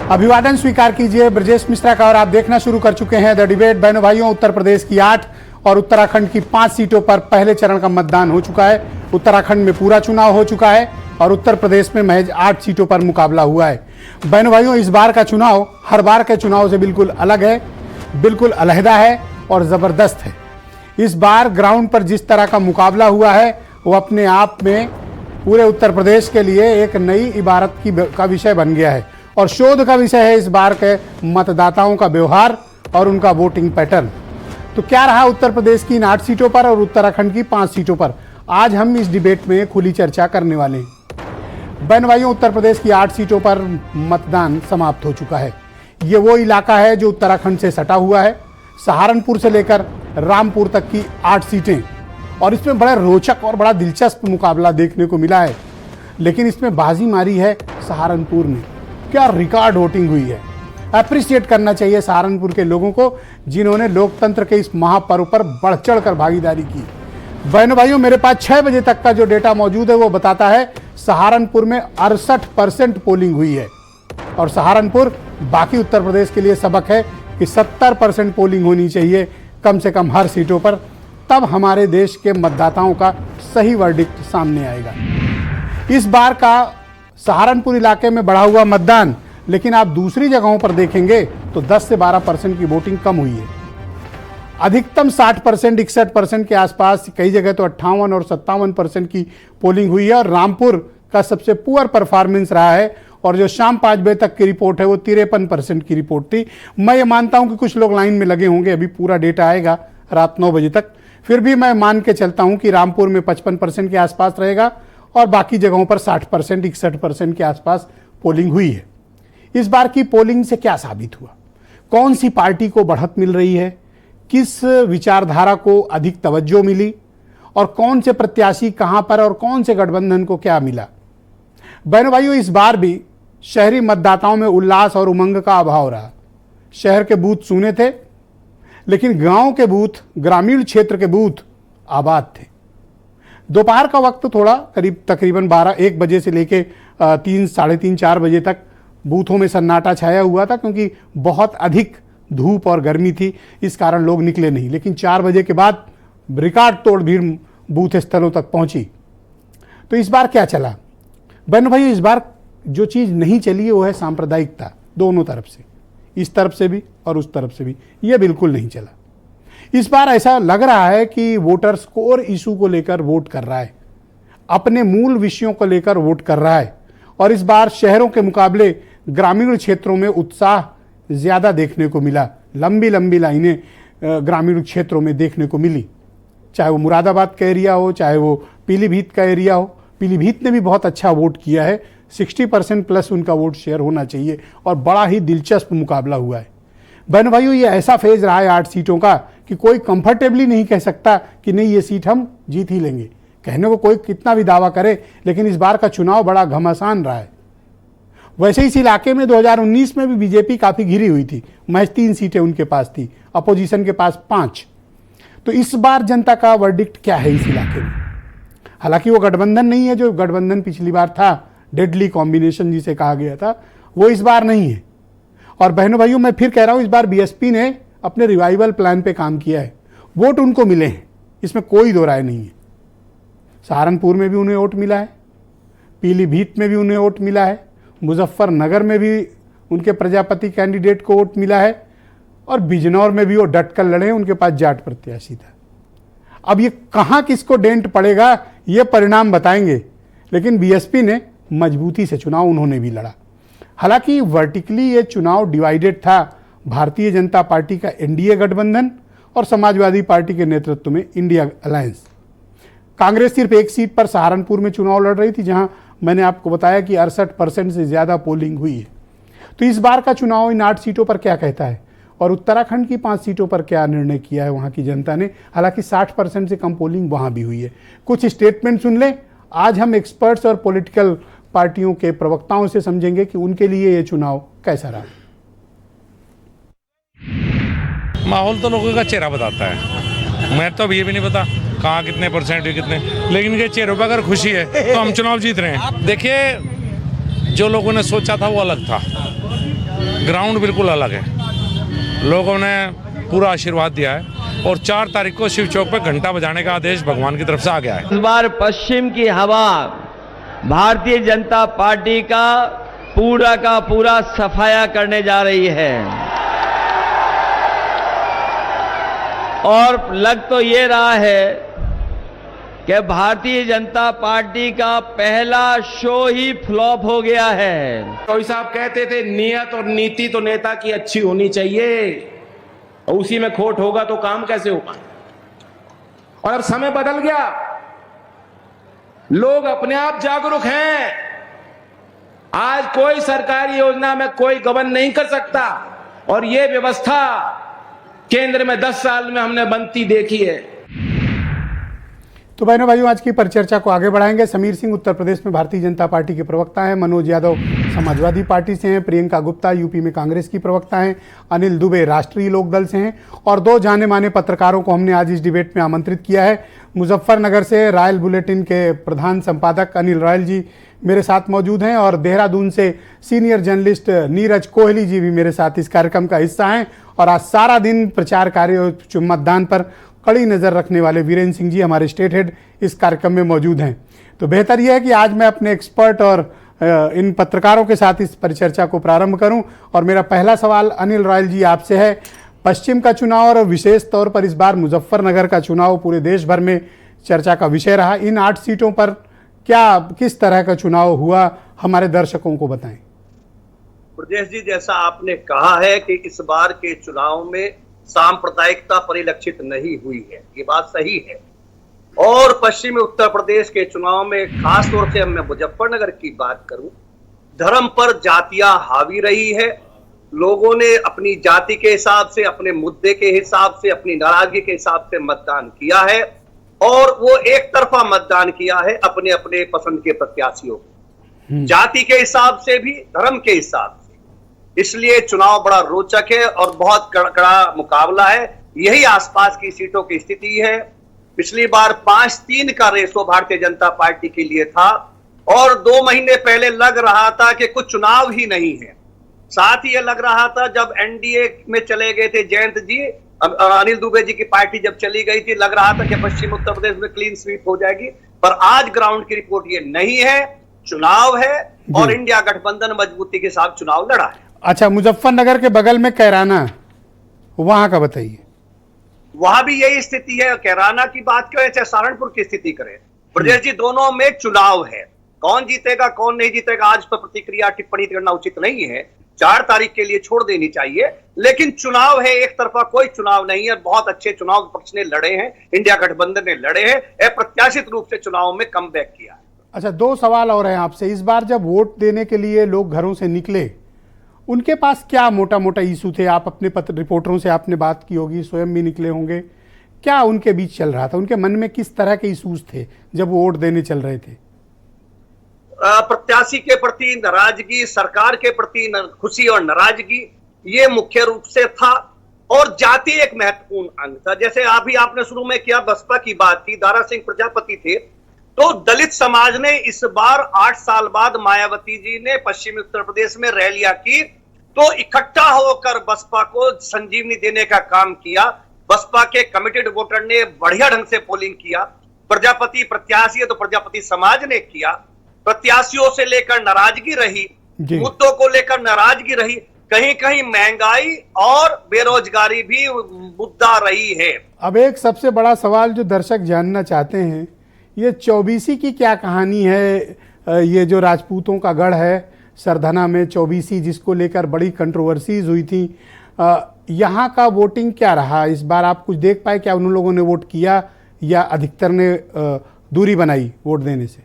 अभिवादन स्वीकार कीजिए ब्रजेश मिश्रा का और आप देखना शुरू कर चुके हैं द डिबेट। बहनों भाइयों, उत्तर प्रदेश की 8 और उत्तराखंड की 5 सीटों पर पहले चरण का मतदान हो चुका है। उत्तराखंड में पूरा चुनाव हो चुका है और उत्तर प्रदेश में महज 8 सीटों पर मुकाबला हुआ है। बहनों भाइयों, इस बार का चुनाव हर बार के चुनाव से बिल्कुल अलग है, बिल्कुल अलहदा है और जबरदस्त है। इस बार ग्राउंड पर जिस तरह का मुकाबला हुआ है वो अपने आप में पूरे उत्तर प्रदेश के लिए एक नई इबारत का विषय बन गया है और शोध का विषय है इस बार के मतदाताओं का व्यवहार और उनका वोटिंग पैटर्न। तो क्या रहा उत्तर प्रदेश की इन 8 सीटों पर और उत्तराखंड की 5 सीटों पर, आज हम इस डिबेट में खुली चर्चा करने वाले हैं। बहन भाइयों, उत्तर प्रदेश की 8 सीटों पर मतदान समाप्त हो चुका है। ये वो इलाका है जो उत्तराखंड से सटा हुआ है। सहारनपुर से लेकर रामपुर तक की 8 सीटें और इसमें बड़ा रोचक और बड़ा दिलचस्प मुकाबला देखने को मिला है। लेकिन इसमें बाजी मारी है सहारनपुर ने। क्या रिकॉर्ड वोटिंग हुई है। अप्रिशिएट करना चाहिए सहारनपुर के लोगों को जिन्होंने लोकतंत्र के इस महापर्व पर बढ़ चढ़ कर भागीदारी की। बहनों भाइयों, मेरे पास 6 बजे तक का जो डेटा मौजूद है वो बताता है सहारनपुर में 68% पोलिंग हुई है और सहारनपुर बाकी उत्तर प्रदेश के लिए सबक है कि 70% पोलिंग होनी चाहिए कम से कम हर सीटों पर, तब हमारे देश के मतदाताओं का सही वर्डिक्ट सामने आएगा। इस बार का सहारनपुर इलाके में बढ़ा हुआ मतदान, लेकिन आप दूसरी जगहों पर देखेंगे तो 10 से 12% की वोटिंग कम हुई है। अधिकतम 60%, 61% के आसपास, कई जगह तो 58 और 57% की पोलिंग हुई है और रामपुर का सबसे पुअर परफॉर्मेंस रहा है और जो शाम 5 बजे तक की रिपोर्ट है वो 53% की रिपोर्ट थी। मैं ये मानता हूं कि कुछ लोग लाइन में लगे होंगे, अभी पूरा डेटा आएगा रात 9 बजे तक। फिर भी मैं मान के चलता हूं कि रामपुर में 55% के आसपास रहेगा और बाकी जगहों पर 60%, 61% के आसपास पोलिंग हुई है। इस बार की पोलिंग से क्या साबित हुआ? कौन सी पार्टी को बढ़त मिल रही है, किस विचारधारा को अधिक तवज्जो मिली और कौन से प्रत्याशी कहां पर और कौन से गठबंधन को क्या मिला? बहनों भाइयों, इस बार भी शहरी मतदाताओं में उल्लास और उमंग का अभाव रहा। शहर के बूथ सूने थे, लेकिन गांव के बूथ, ग्रामीण क्षेत्र के बूथ आबाद थे। दोपहर का वक्त थोड़ा तकरीबन 12-1 बजे से लेके 3, साढ़े 3, 4 बजे तक बूथों में सन्नाटा छाया हुआ था क्योंकि बहुत अधिक धूप और गर्मी थी, इस कारण लोग निकले नहीं। लेकिन 4 बजे के बाद रिकॉर्ड तोड़ भीड़ बूथ स्थलों तक पहुंची। तो इस बार क्या चला? बहनों भाई, इस बार जो चीज़ नहीं चली है वो है सांप्रदायिकता। दोनों तरफ से, इस तरफ से भी और उस तरफ से भी, ये बिल्कुल नहीं चला। इस बार ऐसा लग रहा है कि वोटर्स कोर इशू को लेकर वोट कर रहा है, अपने मूल विषयों को लेकर वोट कर रहा है और इस बार शहरों के मुकाबले ग्रामीण क्षेत्रों में उत्साह ज़्यादा देखने को मिला। लंबी लंबी लाइनें ग्रामीण क्षेत्रों में देखने को मिली, चाहे वो मुरादाबाद का एरिया हो, चाहे वो पीलीभीत का एरिया हो। पीलीभीत ने भी बहुत अच्छा वोट किया है, 60% प्लस उनका वोट शेयर होना चाहिए और बड़ा ही दिलचस्प मुकाबला हुआ है। बहन भाइयों, ये ऐसा फेज रहा है 8 सीटों का कि कोई कंफर्टेबली नहीं कह सकता कि नहीं ये सीट हम जीत ही लेंगे। कहने को कोई कितना भी दावा करे, लेकिन इस बार का चुनाव बड़ा घमासान रहा है। वैसे इस इलाके में 2019 में भी बीजेपी काफ़ी घिरी हुई थी, महज 3 सीटें उनके पास थी, अपोजिशन के पास 5। तो इस बार जनता का वर्डिक्ट क्या है इस इलाके में? हालांकि वो गठबंधन नहीं है जो गठबंधन पिछली बार था, डेडली कॉम्बिनेशन जिसे कहा गया था, वो इस बार नहीं है। और बहनों भाइयों, मैं फिर कह रहा हूँ, इस बार बीएसपी ने अपने रिवाइवल प्लान पे काम किया है। वोट उनको मिले हैं, इसमें कोई दो राय नहीं है। सहारनपुर में भी उन्हें वोट मिला है, पीलीभीत में भी उन्हें वोट मिला है, मुजफ्फरनगर में भी उनके प्रजापति कैंडिडेट को वोट मिला है और बिजनौर में भी वो डट कर लड़े, उनके पास जाट प्रत्याशी था। अब ये कहाँ किसको डेंट पड़ेगा ये परिणाम बताएंगे, लेकिन बीएसपी ने मजबूती से चुनाव उन्होंने भी लड़ा। हालांकि वर्टिकली ये चुनाव डिवाइडेड था। भारतीय जनता पार्टी का एनडीए गठबंधन और समाजवादी पार्टी के नेतृत्व में इंडिया अलायंस। कांग्रेस सिर्फ 1 सीट पर सहारनपुर में चुनाव लड़ रही थी, जहां मैंने आपको बताया कि 68% से ज़्यादा पोलिंग हुई है। तो इस बार का चुनाव इन 8 सीटों पर क्या कहता है और उत्तराखंड की 5 सीटों पर क्या निर्णय किया है वहाँ की जनता ने? हालांकि 60% से कम पोलिंग वहाँ भी हुई है। कुछ स्टेटमेंट सुन लें। आज हम एक्सपर्ट्स और पॉलिटिकल पार्टियों के प्रवक्ताओं से समझेंगे कि उनके लिए ये चुनाव कैसा रहा। माहौल तो लोगों का चेहरा बताता है। मैं तो अब ये भी नहीं पता कहाँ कितने परसेंट है कितने, लेकिन इनके चेहरों पर अगर खुशी है तो हम चुनाव जीत रहे हैं। देखिए, जो लोगों ने सोचा था वो अलग था, ग्राउंड बिल्कुल अलग है। लोगों ने पूरा आशीर्वाद दिया है और 4 तारीख को शिव चौक पर घंटा बजाने का आदेश भगवान की तरफ से आ गया है। इस बार पश्चिम की हवा भारतीय जनता पार्टी का पूरा सफाया करने जा रही है और लग तो ये रहा है कि भारतीय जनता पार्टी का पहला शो ही फ्लॉप हो गया है। कोई साहब कहते थे नियत और नीति तो नेता की अच्छी होनी चाहिए और उसी में खोट होगा तो काम कैसे होगा। और अब समय बदल गया, लोग अपने आप जागरूक हैं। आज कोई सरकारी योजना में कोई गबन नहीं कर सकता और यह व्यवस्था केंद्र में 10 साल में हमने बनती देखी है। तो बहनों भाइयों, आज की परिचर्चा को आगे बढ़ाएंगे। समीर सिंह उत्तर प्रदेश में भारतीय जनता पार्टी के प्रवक्ता हैं, मनोज यादव समाजवादी पार्टी से हैं, प्रियंका गुप्ता यूपी में कांग्रेस की प्रवक्ता हैं, अनिल दुबे राष्ट्रीय लोकदल से हैं और 2 जाने माने पत्रकारों को हमने आज इस डिबेट में आमंत्रित किया है। मुजफ्फरनगर से रॉयल बुलेटिन के प्रधान संपादक अनिल रॉयल जी मेरे साथ मौजूद हैं और देहरादून से सीनियर जर्नलिस्ट नीरज कोहली जी भी मेरे साथ इस कार्यक्रम का हिस्सा हैं। और आज सारा दिन प्रचार कार्य और मतदान पर कड़ी नज़र रखने वाले वीरेंद्र सिंह जी हमारे स्टेट हेड इस कार्यक्रम में मौजूद हैं। तो बेहतर यह है कि आज मैं अपने एक्सपर्ट और इन पत्रकारों के साथ इस परिचर्चा को प्रारंभ करूं। और मेरा पहला सवाल अनिल रॉयल जी आपसे है। पश्चिम का चुनाव और विशेष तौर पर इस बार मुजफ्फरनगर का चुनाव पूरे देश भर में चर्चा का विषय रहा। इन 8 सीटों पर किस तरह का चुनाव हुआ, हमारे दर्शकों को बताएं। ब्रजेश जी, जैसा आपने कहा है कि इस बार के चुनाव में सांप्रदायिकता परिलक्षित नहीं हुई है, ये बात सही है। और पश्चिमी उत्तर प्रदेश के चुनाव में खास तौर से मैं मुजफ्फरनगर की बात करूं, धर्म पर जातियां हावी रही है। लोगों ने अपनी जाति के हिसाब से, अपने मुद्दे के हिसाब से, अपनी नाराजगी के हिसाब से मतदान किया है और वो एक तरफा मतदान किया है अपने अपने पसंद के प्रत्याशियों को, जाति के हिसाब से भी, धर्म के हिसाब से। इसलिए चुनाव बड़ा रोचक है और बहुत कड़ा मुकाबला है। यही आसपास की सीटों की स्थिति है। पिछली बार 5-3 का रेशो भारतीय जनता पार्टी के लिए था और 2 महीने पहले लग रहा था कि कुछ चुनाव ही नहीं है। साथ ही यह लग रहा था जब एनडीए में चले गए थे जयंत जी, अनिल दुबे जी की पार्टी जब चली गई थी, लग रहा था कि पश्चिम उत्तर प्रदेश में क्लीन स्वीप हो जाएगी। पर आज ग्राउंड की रिपोर्ट ये नहीं है, चुनाव है और इंडिया गठबंधन मजबूती के साथ चुनाव लड़ा है। अच्छा, मुजफ्फरनगर के बगल में कैराना, वहां का बताइए। वहां भी यही स्थिति है। कैराना की बात करें चाहे सहारनपुर की स्थिति करें, ब्रजेश जी, दोनों में चुनाव है। कौन जीतेगा कौन नहीं जीतेगा आज पर प्रतिक्रिया टिप्पणी करना उचित नहीं है। 4 तारीख के लिए छोड़ देनी चाहिए। लेकिन चुनाव है, एक तरफा कोई चुनाव नहीं है। बहुत अच्छे चुनाव विपक्ष ने लड़े हैं, इंडिया गठबंधन ने लड़े हैं, अप्रत्याशित रूप से चुनाव में कमबैक किया है। अच्छा, 2 सवाल और हैं आपसे। इस बार जब वोट देने के लिए लोग घरों से निकले, उनके पास क्या मोटा मोटा इशू थे? आप अपने रिपोर्टरों से आपने बात की होगी, स्वयं भी निकले होंगे, क्या उनके बीच चल रहा था? उनके मन में किस तरह के इशूज थे जब वो वोट देने चल रहे थे? प्रत्याशी के प्रति नाराजगी, सरकार के प्रति खुशी और नाराजगी, ये मुख्य रूप से था। और जाति एक महत्वपूर्ण अंग था। जैसे अभी आपने शुरू में किया, बसपा की बात थी, दारा सिंह प्रजापति थे, तो दलित समाज ने इस बार 8 साल बाद मायावती जी ने पश्चिमी उत्तर प्रदेश में रैलियां की तो इकट्ठा होकर बसपा को संजीवनी देने का काम किया। बसपा के कमिटेड वोटर ने बढ़िया ढंग से पोलिंग किया। प्रजापति प्रत्याशी है तो प्रजापति समाज ने किया। प्रत्याशियों से लेकर नाराजगी रही, मुद्दों को लेकर नाराजगी रही, कहीं कहीं महंगाई और बेरोजगारी भी मुद्दा रही है। अब एक सबसे बड़ा सवाल जो दर्शक जानना चाहते हैं, ये 24सी की क्या कहानी है? ये जो राजपूतों का गढ़ है सरधना में 24सी, जिसको लेकर बड़ी कंट्रोवर्सीज हुई थी, यहाँ का वोटिंग क्या रहा इस बार? आप कुछ देख पाए? क्या उन लोगों ने वोट किया या अधिकतर ने दूरी बनाई वोट देने से?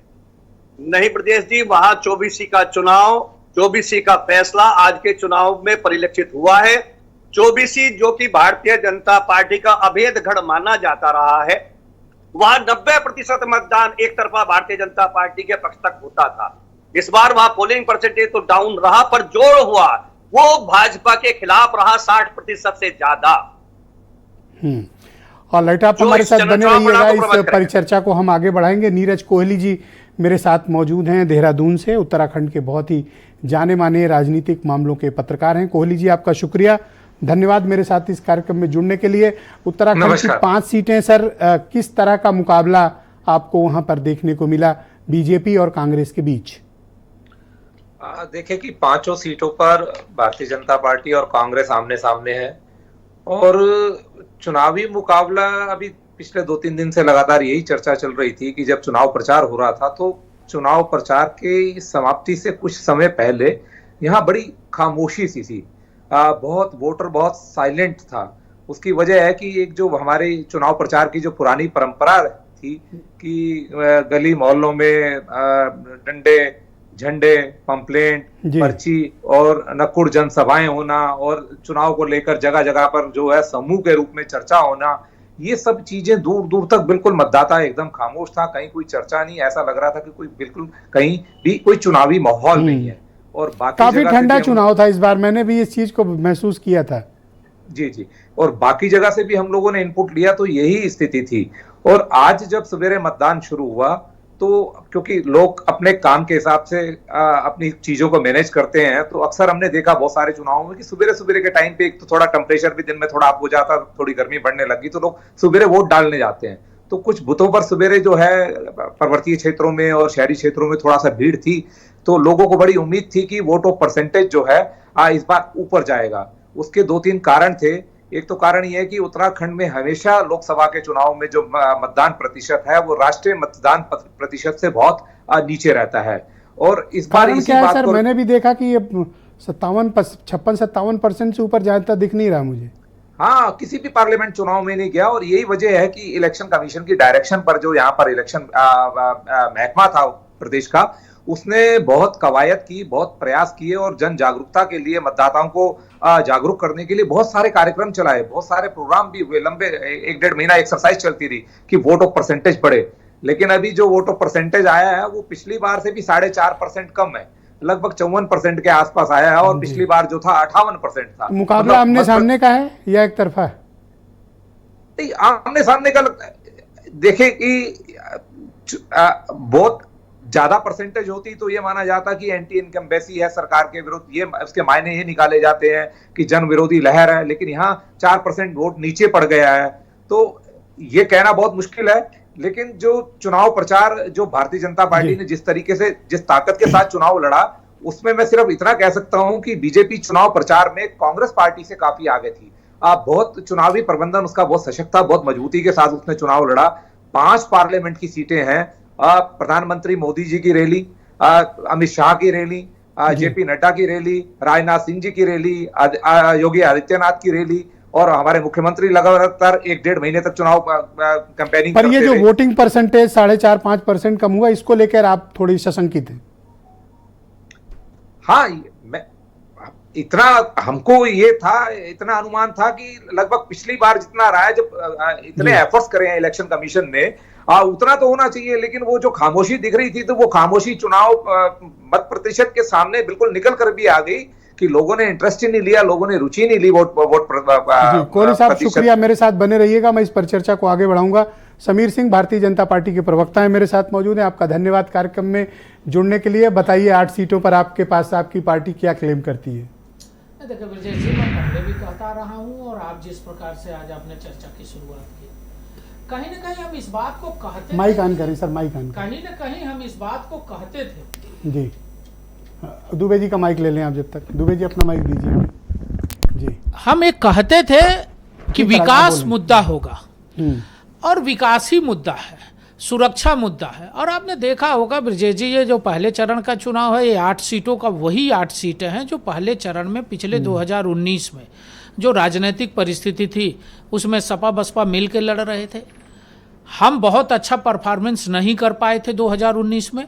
नहीं ब्रजेश जी, वहां 24सी का चुनाव, 24सी का फैसला आज के चुनाव में परिलक्षित हुआ है। 24सी जो कि भारतीय जनता पार्टी का अभेद गढ़ माना जाता रहा है, वहां 90% मतदान एक तरफा भारतीय जनता पार्टी के पक्ष तक होता था। इस बार वहां पोलिंग परसेंटेज तो डाउन रहा, पर जो हुआ वो भाजपा के खिलाफ रहा 60% से ज्यादा। और लाइट आप हमारे साथ बने रहिएगा। इस परिचर्चा को हम आगे बढ़ाएंगे। नीरज कोहली जी मेरे साथ मौजूद हैं देहरादून से उत्तराखंड के बहुत ही जाने माने राजनीतिक मामलों के पत्रकार हैं। कोहली जी, आपका शुक्रिया, धन्यवाद मेरे साथ इस कार्यक्रम में जुड़ने के लिए। उत्तराखंड की 5 सीटें सर, किस तरह का मुकाबला आपको वहां पर देखने को मिला बीजेपी और कांग्रेस के बीच? देखिए कि 5 सीटों पर भारतीय जनता पार्टी और कांग्रेस आमने सामने है और चुनावी मुकाबला अभी पिछले 2-3 दिन से लगातार यही चर्चा चल रही थी कि जब चुनाव प्रचार हो रहा था तो चुनाव प्रचार के समाप्ति से कुछ समय पहले यहाँ बड़ी खामोशी सी थी। बहुत वोटर बहुत साइलेंट था। उसकी वजह है कि एक जो हमारे चुनाव प्रचार की जो पुरानी परंपरा थी कि गली मोहल्लों में डंडे झंडे पंपलेट पर्ची और नक्कुड़ जनसभाएं होना और चुनाव को लेकर जगह जगह पर जो है समूह के रूप में चर्चा होना, ये सब चीजें दूर दूर तक बिल्कुल मतदाता एकदम खामोश था। कहीं कोई चर्चा नहीं, ऐसा लग रहा था कि कोई बिल्कुल कहीं भी कोई चुनावी माहौल नहीं है। और बाकी काफी ठंडा चुनाव था इस बार, मैंने भी इस चीज को महसूस किया था। जी, और बाकी जगह से भी हम लोगों ने इनपुट लिया तो यही स्थिति थी। और आज जब सवेरे मतदान शुरू हुआ तो क्योंकि लोग अपने काम के हिसाब से अपनी चीजों को मैनेज करते हैं, तो अक्सर हमने देखा बहुत सारे चुनावों में कि सुबह सुबह के टाइम पे एक तो थोड़ा टेम्परेचर भी दिन में थोड़ा अप हो जाता, थोड़ी गर्मी बढ़ने लगी तो लोग सुबह वोट डालने जाते हैं। तो कुछ बूथों पर सवेरे जो है पर्वतीय क्षेत्रों में और शहरी क्षेत्रों में थोड़ा सा भीड़ थी, तो लोगों को बड़ी उम्मीद थी कि वोट ऑफ परसेंटेज जो है इस बार ऊपर जाएगा। उसके 2-3 कारण थे। एक तो कारण यह है कि उत्तराखंड में हमेशा लोकसभा के चुनाव में जो मतदान प्रतिशत है वो राष्ट्रीय मतदान प्रतिशत से बहुत नीचे रहता है। और इस बार इसी क्या है बात सर, को मैंने भी देखा कि ये 56-57% से ऊपर जाता दिख नहीं रहा मुझे। हाँ, किसी भी पार्लियामेंट चुनाव में नहीं गया। और यही वजह है कि इलेक्शन कमीशन की डायरेक्शन पर जो यहाँ पर इलेक्शन महकमा था प्रदेश का, उसने बहुत कवायद की, बहुत प्रयास किए और जन जागरूकता के लिए मतदाताओं को जागरूक करने के लिए बहुत सारे कार्यक्रम चलाए, बहुत सारे प्रोग्राम भी हुए। लंबे 1-1.5 महीना एक्सरसाइज चलती रही कि वोट ऑफ परसेंटेज बढ़े। लेकिन अभी जो वोट ऑफ परसेंटेज आया है वो पिछली बार से भी 4.5% कम है, लगभग 54% के आसपास आया है। और पिछली बार जो था 58% था। मुकाबला आमने सामने का है या एक तरफा है? नहीं, आमने सामने का देखे कि बहुत ज्यादा परसेंटेज होती तो ये माना जाता कि एंटी इनकम्बेंसी है सरकार के विरुद्ध, ये उसके मायने ये निकाले जाते हैं कि जन विरोधी लहर है। लेकिन यहाँ 4% वोट नीचे पड़ गया है, तो ये कहना बहुत मुश्किल है। लेकिन जो चुनाव प्रचार जो भारतीय जनता पार्टी ने जिस तरीके से जिस ताकत के साथ चुनाव लड़ा, उसमें मैं सिर्फ इतना कह सकता हूं कि बीजेपी चुनाव प्रचार में कांग्रेस पार्टी से काफी आगे थी। बहुत चुनावी प्रबंधन उसका बहुत सशक्त था, बहुत मजबूती के साथ उसने चुनाव लड़ा। 5 पार्लियामेंट की सीटें हैं। प्रधानमंत्री मोदी जी की रैली, अमित शाह की रैली, जेपी नड्डा की रैली, राजनाथ सिंह जी की रैली, योगी आदित्यनाथ की रैली और हमारे मुख्यमंत्री लगातार 1-1.5 महीने तक चुनाव कैंपेनिंग पर ये जो वोटिंग परसेंटेज 4.5% कम हुआ, इसको लेकर आप थोड़ी सशंकित हैं? हाँ, मैं इतना हमको ये था, इतना अनुमान था कि लगभग पिछली बार जितना रहा है, जब इतने एफर्ट्स करे हैं इलेक्शन कमीशन ने, उतना तो होना चाहिए। लेकिन वो जो खामोशी दिख रही थी, तो वो खामोशी चुनाव मत प्रतिशत के सामने बिल्कुल निकल कर भी आ गई कि लोगों ने इंटरेस्ट ही नहीं लिया, लोगों ने रुचि नहीं ली वोट। कोहली साहब शुक्रिया, मेरे साथ बने रहिएगा, मैं इस पर चर्चा को आगे बढ़ाऊंगा। समीर सिंह भारतीय जनता पार्टी के प्रवक्ता हैं, मेरे साथ मौजूद हैं। आपका धन्यवाद कार्यक्रम में जुड़ने के लिए। बताइए, 8 सीटों पर आपके पास आपकी पार्टी क्या क्लेम करती है? देखिए ब्रजेश जी, मैं पहले भी कहता रहा हूँ और आप जिस प्रकार से आज आपने चर्चा की शुरुआत की, कहीं न कहीं हम इस बात को कहते, माइक ऑन करें सर, माइक ऑन। कहीं न कहीं हम इस बात को कहते थे। जी, दुबे जी का माइक ले लें आप, जब तक दुबे जी अपना माइक दीजिए। जी, हम एक कहते थे कि विकास मुद्दा होगा और विकास ही मुद्दा है, सुरक्षा मुद्दा है। और आपने देखा होगा ब्रजेश जी, ये जो पहले चरण का चुनाव है, ये 8 सीटों का वही 8 सीटें हैं जो पहले चरण में पिछले 2019 में जो राजनीतिक परिस्थिति थी उसमें सपा बसपा मिल के लड़ रहे थे। हम बहुत अच्छा परफॉर्मेंस नहीं कर पाए थे 2019 में,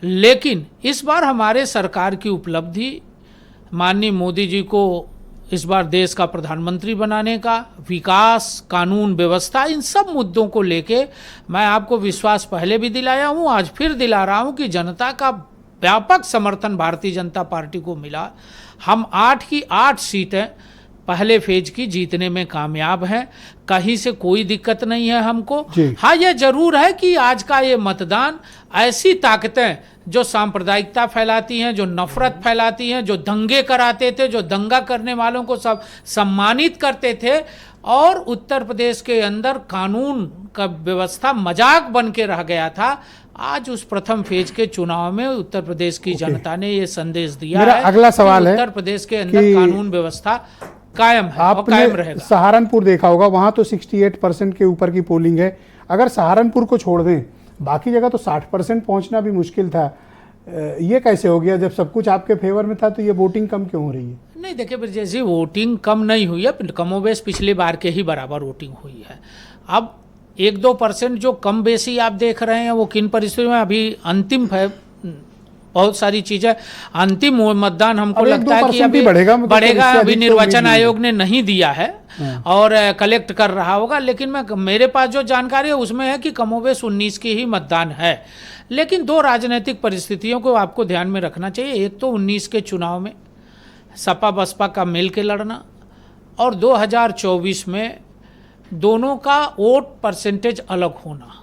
लेकिन इस बार हमारे सरकार की उपलब्धि, माननीय मोदी जी को इस बार देश का प्रधानमंत्री बनाने का, विकास, कानून व्यवस्था, इन सब मुद्दों को लेके मैं आपको विश्वास पहले भी दिलाया हूं, आज फिर दिला रहा हूं कि जनता का व्यापक समर्थन भारतीय जनता पार्टी को मिला। हम 8 की 8 सीटें पहले फेज की जीतने में कामयाब हैं, कहीं से कोई दिक्कत नहीं है हमको। जी। हाँ, ये जरूर है कि आज का ये मतदान ऐसी ताकतें जो सांप्रदायिकता फैलाती हैं, जो नफरत फैलाती हैं, जो दंगे कराते थे, जो दंगा करने वालों को सब सम्मानित करते थे, और उत्तर प्रदेश के अंदर कानून का व्यवस्था मजाक बन के रह गया था, आज उस प्रथम फेज के चुनाव में उत्तर प्रदेश की जनता ने ये संदेश दिया मेरा है अगला सवाल कि है उत्तर प्रदेश के अंदर कि कानून व्यवस्था कायम है और कायम आपने रहेगा। सहारनपुर देखा होगा, वहां तो 68% के ऊपर की पोलिंग है। अगर सहारनपुर को छोड़ दें, बाकी जगह तो 60% पहुंचना भी मुश्किल था। ये कैसे हो गया? जब सब कुछ आपके फेवर में था तो ये वोटिंग कम क्यों हो रही है? नहीं, देखिए ब्रजेश जी, वोटिंग कम नहीं हुई है, कमोबेश पिछली बार के ही बराबर वोटिंग हुई है। अब 1-2% जो कम बेसी आप देख रहे हैं वो किन परिस्थितियों में, अभी अंतिम है, बहुत सारी चीजें अंतिम मतदान हमको अब लगता है कि 1-2% अभी ही बढ़ेगा, मतलब बढ़ेगा। इससे अभी अधिक तो निर्वाचन उम्मीद नहीं है। आयोग ने नहीं दिया है और कलेक्ट कर रहा होगा, लेकिन मेरे पास जो जानकारी है उसमें है कि कमोबेश 19 की ही मतदान है। लेकिन दो राजनीतिक परिस्थितियों को आपको ध्यान में रखना चाहिए। एक तो 19 के चुनाव में सपा बसपा का मिल के लड़ना, और 2024 में दोनों का वोट परसेंटेज अलग होना।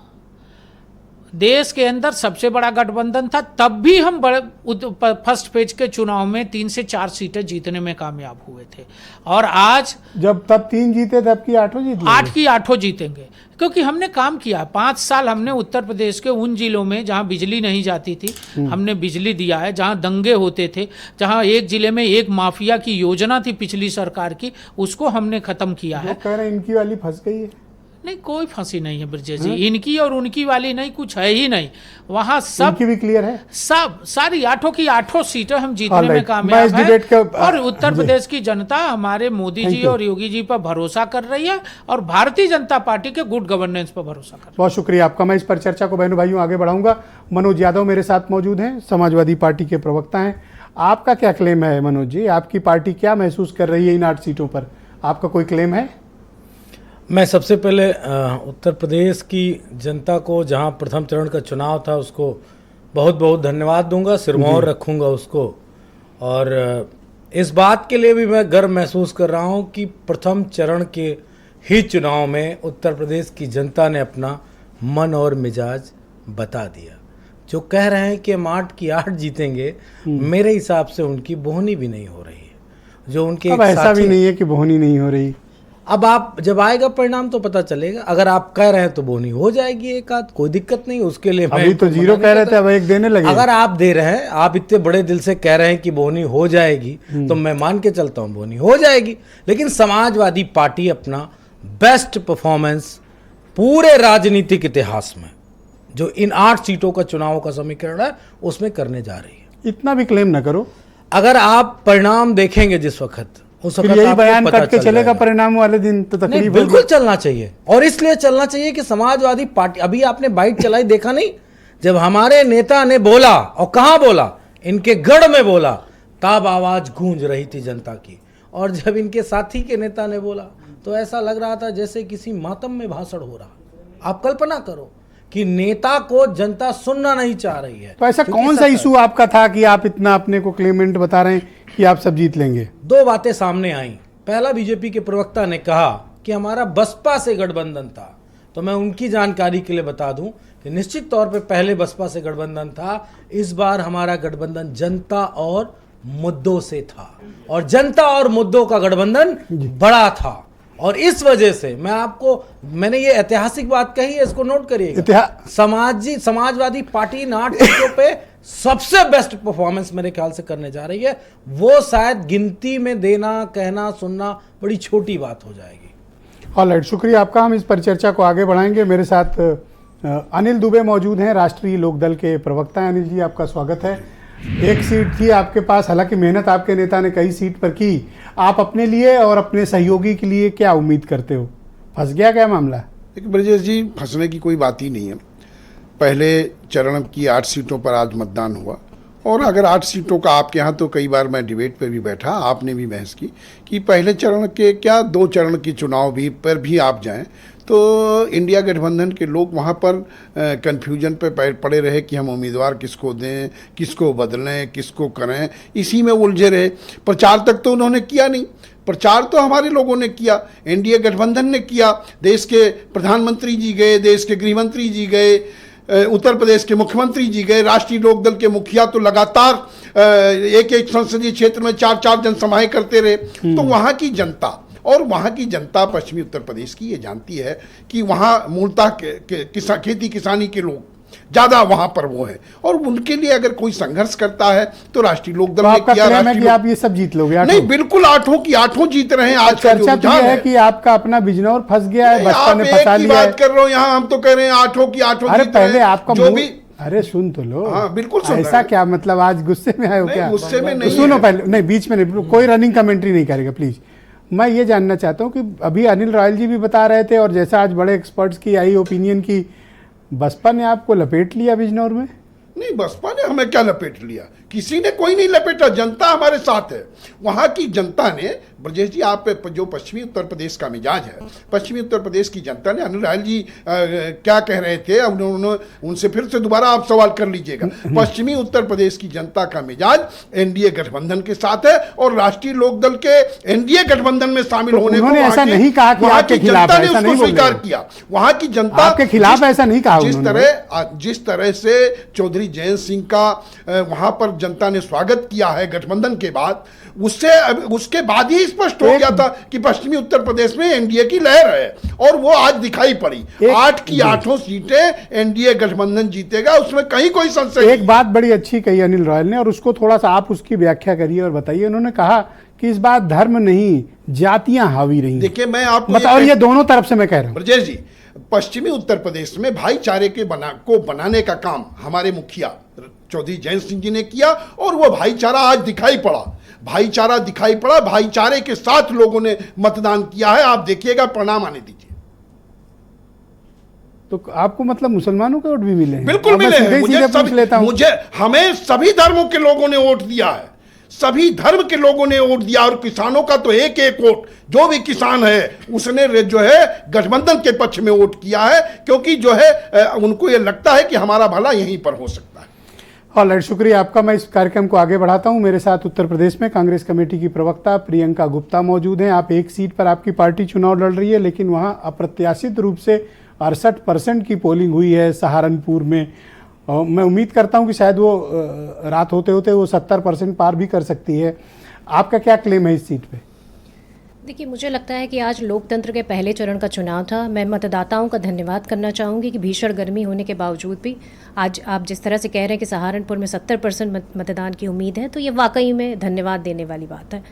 देश के अंदर सबसे बड़ा गठबंधन था, तब भी हम फर्स्ट फेज के चुनाव में 3 से 4 सीटें जीतने में कामयाब हुए थे, और आज जब तब 3 जीते तब की 8 जीत 8 की 8 जीतेंगे, क्योंकि हमने काम किया। 5 साल हमने उत्तर प्रदेश के उन जिलों में जहां बिजली नहीं जाती थी, हमने बिजली दिया है। जहां दंगे होते थे, जहां एक जिले में एक माफिया की योजना थी पिछली सरकार की, उसको हमने खत्म किया है। कह रहे हैं इनकी वाली फंस गई है। नहीं, कोई फांसी नहीं है ब्रजेश जी, इनकी और उनकी वाली नहीं, कुछ है ही नहीं। वहां सब इनकी भी क्लियर है, सब सारी 8 की 8 सीटें हम जीतने All right. में कामयाब मैं इस डिबेट हैं, का- और उत्तर प्रदेश की जनता हमारे मोदी Thank जी you. और योगी जी पर भरोसा कर रही है, और भारतीय जनता पार्टी के गुड गवर्नेंस पर भरोसा कर रही है। बहुत शुक्रिया आपका। मैं इस पर चर्चा को बहनों भाइयों आगे बढ़ाऊंगा। मनोज यादव मेरे साथ मौजूद हैं, समाजवादी पार्टी के प्रवक्ता हैं। आपका क्या क्लेम है मनोज जी? आपकी पार्टी क्या महसूस कर रही है इन 8 सीटों पर? आपका कोई क्लेम है? मैं सबसे पहले उत्तर प्रदेश की जनता को, जहां प्रथम चरण का चुनाव था, उसको बहुत बहुत धन्यवाद दूंगा, सिरमौर रखूंगा उसको। और इस बात के लिए भी मैं गर्व महसूस कर रहा हूं कि प्रथम चरण के ही चुनाव में उत्तर प्रदेश की जनता ने अपना मन और मिजाज बता दिया। जो कह रहे हैं कि हम 8 की 8 जीतेंगे, मेरे हिसाब से उनकी बोहनी भी नहीं हो रही है। जो उनके अब ऐसा भी नहीं है कि बोहनी नहीं हो रही। अब आप जब आएगा परिणाम तो पता चलेगा। अगर आप कह रहे हैं तो बोनी हो जाएगी एक आध, कोई दिक्कत नहीं उसके लिए। अभी तो 0 कह रहे थे, अब 1 देने लगे। अगर आप दे रहे हैं, आप इतने बड़े दिल से कह रहे हैं कि बोनी हो जाएगी, तो मैं मान के चलता हूं बोनी हो जाएगी। लेकिन समाजवादी पार्टी अपना बेस्ट परफॉर्मेंस पूरे राजनीतिक इतिहास में, जो इन 8 सीटों का चुनाव का समीकरण है, उसमें करने जा रही है। इतना भी क्लेम न करो। अगर आप परिणाम देखेंगे जिस वक्त, उस फिर वक्त यही आपको बयान पता कट के चल चलेगा जाएगा। परिणाम वाले दिन तो नहीं, तकलीफ बिल्कुल होगी। चलना चाहिए, और इसलिए चलना चाहिए कि समाजवादी पार्टी, अभी आपने बाइट चलाई देखा नहीं, जब हमारे नेता ने बोला, और कहां बोला, इनके गढ़ में बोला, तब आवाज गूंज रही थी जनता की। और जब इनके साथी के नेता ने बोला तो ऐसा लग रहा था जैसे किसी मातम में भाषण हो रहा। आप कल्पना करो कि नेता को जनता सुनना नहीं चाह रही है। तो ऐसा क्योंकि कौन सा इशू आपका था कि आप इतना अपने को क्लेमेंट बता रहे हैं कि आप सब जीत लेंगे? 2 बातें सामने आई। पहला, बीजेपी के प्रवक्ता ने कहा कि हमारा बसपा से गठबंधन था। तो मैं उनकी जानकारी के लिए बता दूं कि निश्चित तौर पे पहले बसपा से गठबंधन था, इस बार हमारा गठबंधन जनता और मुद्दों से था, और जनता और मुद्दों का गठबंधन बड़ा था। और इस वजह से मैंने ये ऐतिहासिक बात कही है, इसको नोट करिएगा। समाजवादी पार्टी 8 सीटों पे सबसे बेस्ट परफॉर्मेंस मेरे ख्याल से करने जा रही है। वो शायद गिनती में देना, कहना, सुनना बड़ी छोटी बात हो जाएगी। ऑलराइट, शुक्रिया आपका। हम इस परिचर्चा को आगे बढ़ाएंगे। मेरे साथ अनिल दुबे मौजूद हैं, राष्ट्रीय लोकदल के प्रवक्ता हैं। अनिल जी, आपका स्वागत है। 1 सीट थी आपके पास, हालांकि मेहनत आपके नेता ने कई सीट पर की। आप अपने लिए और अपने सहयोगी के लिए क्या उम्मीद करते हो? फंस गया क्या मामला? देखिए ब्रजेश जी, फंसने की कोई बात ही नहीं है। पहले चरण की 8 सीटों पर आज मतदान हुआ, और अगर 8 सीटों का आपके यहाँ, तो कई बार मैं डिबेट पर भी बैठा, आपने भी बहस की कि पहले चरण के क्या 2 चरण की चुनाव भी पर भी आप जाएं तो इंडिया गठबंधन के लोग वहाँ पर कन्फ्यूजन पे पड़े रहे कि हम उम्मीदवार किसको दें, किसको बदलें, किसको करें, इसी में उलझे रहे। प्रचार तक तो उन्होंने किया नहीं, प्रचार तो हमारे लोगों ने किया, एनडीए गठबंधन ने किया। देश के प्रधानमंत्री जी गए, देश के गृह मंत्री जी गए, उत्तर प्रदेश के मुख्यमंत्री जी गए, राष्ट्रीय लोकदल के मुखिया तो लगातार एक एक संसदीय क्षेत्र में 4-4 जनसभाएं करते रहे। तो वहाँ की जनता, और वहाँ की जनता पश्चिमी उत्तर प्रदेश की ये जानती है कि वहाँ मूलतः खेती किसानी के लोग ज्यादा वहां पर वो है, और उनके लिए अगर कोई संघर्ष करता है तो राष्ट्रीय लोकदल ने किया। कि आप ये सब जीत लोगे? नहीं, बिल्कुल 8 की 8 जीत रहे हैं। आज चर्चा तो है कि आपका अपना बिजनौर फंस गया है, बसपा ने फंसा लिया है। बात कर रहे हो यहाँ, हम तो कह रहे हैं 8 की 8 अरे पहले आपका जो भी, अरे सुन तो लो। हाँ बिल्कुल सुन। ऐसा क्या मतलब आज गुस्से में आए हो क्या? गुस्से में नहीं, सुनो पहले, नहीं बीच में नहीं, कोई रनिंग कमेंट्री नहीं करेगा प्लीज। मैं ये जानना चाहता हूँ कि अभी अनिल रॉयल जी भी बता रहे थे, और जैसा आज बड़े एक्सपर्ट्स की आई ओपिनियन की, बसपा ने आपको लपेट लिया बिजनौर में? नहीं, बसपा ने हमें क्या लपेट लिया? किसी ने कोई नहीं लपेटा, जनता हमारे साथ है। वहां की जनता ने, ब्रजेश जी आप जो पश्चिमी उत्तर प्रदेश का मिजाज है, पश्चिमी उत्तर प्रदेश की जनता ने, अनिल रायल जी क्या कह रहे थे, उन्होंने उनसे फिर से दोबारा आप सवाल कर लीजिएगा। पश्चिमी उत्तर प्रदेश की जनता का मिजाज एनडीए गठबंधन के साथ है, और राष्ट्रीय लोकदल के एनडीए गठबंधन में शामिल होने को ऐसा नहीं कहा कि आपके खिलाफ, जनता ने उसको स्वीकार किया। वहां की जनता आपके खिलाफ ऐसा नहीं कहा। जिस तरह से चौधरी जयंत सिंह का वहां पर जनता ने स्वागत किया है गठबंधन के बाद, उसके बाद ही स्पष्ट हो गया था कि पश्चिमी उत्तर प्रदेश में एनडीए की लहर है, और वो आज दिखाई पड़ी। 8 की 8 सीटें एनडीए गठबंधन जीतेगा, उसमें कहीं कोई संशय। एक बात बड़ी अच्छी कही अनिल रॉयल ने, और उसको थोड़ा सा आप उसकी व्याख्या करिए और बताइए। उन्होंने कहा कि इस बात धर्म नहीं, जातियां हावी रही। देखिए मैं आपको बताओ, ये दोनों तरफ से मैं कह रहा हूं ब्रजेश जी, पश्चिमी उत्तर प्रदेश में भाईचारे के बनाने का काम हमारे मुखिया चौधरी जयंत सिंह जी ने किया, और वो भाईचारा आज दिखाई पड़ा। भाईचारा दिखाई पड़ा, भाईचारे के साथ लोगों ने मतदान किया है। आप देखिएगा, परिणाम आने दीजिए। तो आपको मतलब मुसलमानों के वोट भी मिले हैं? बिल्कुल मिले हैं। हमें सभी धर्मों के लोगों ने वोट दिया है, सभी धर्म के लोगों ने वोट दिया, और किसानों का तो एक एक वोट, जो भी किसान है उसने जो है गठबंधन के पक्ष में वोट किया है, क्योंकि जो है उनको ये लगता है कि हमारा भला यहीं पर हो सकता है। ऑलराइट, शुक्रिया आपका। मैं इस कार्यक्रम को आगे बढ़ाता हूं। मेरे साथ उत्तर प्रदेश में कांग्रेस कमेटी की प्रवक्ता प्रियंका गुप्ता मौजूद हैं। आप एक सीट पर आपकी पार्टी चुनाव लड़ रही है, लेकिन वहां अप्रत्याशित रूप से 68% की पोलिंग हुई है सहारनपुर में। मैं उम्मीद करता हूं कि शायद वो रात होते होते वो 70% पार भी कर सकती है। आपका क्या क्लेम है इस सीट पे? देखिए, मुझे लगता है कि आज लोकतंत्र के पहले चरण का चुनाव था। मैं मतदाताओं का धन्यवाद करना चाहूँगी कि भीषण गर्मी होने के बावजूद भी आज आप जिस तरह से कह रहे हैं कि सहारनपुर में 70% मतदान की उम्मीद है, तो ये वाकई में धन्यवाद देने वाली बात है।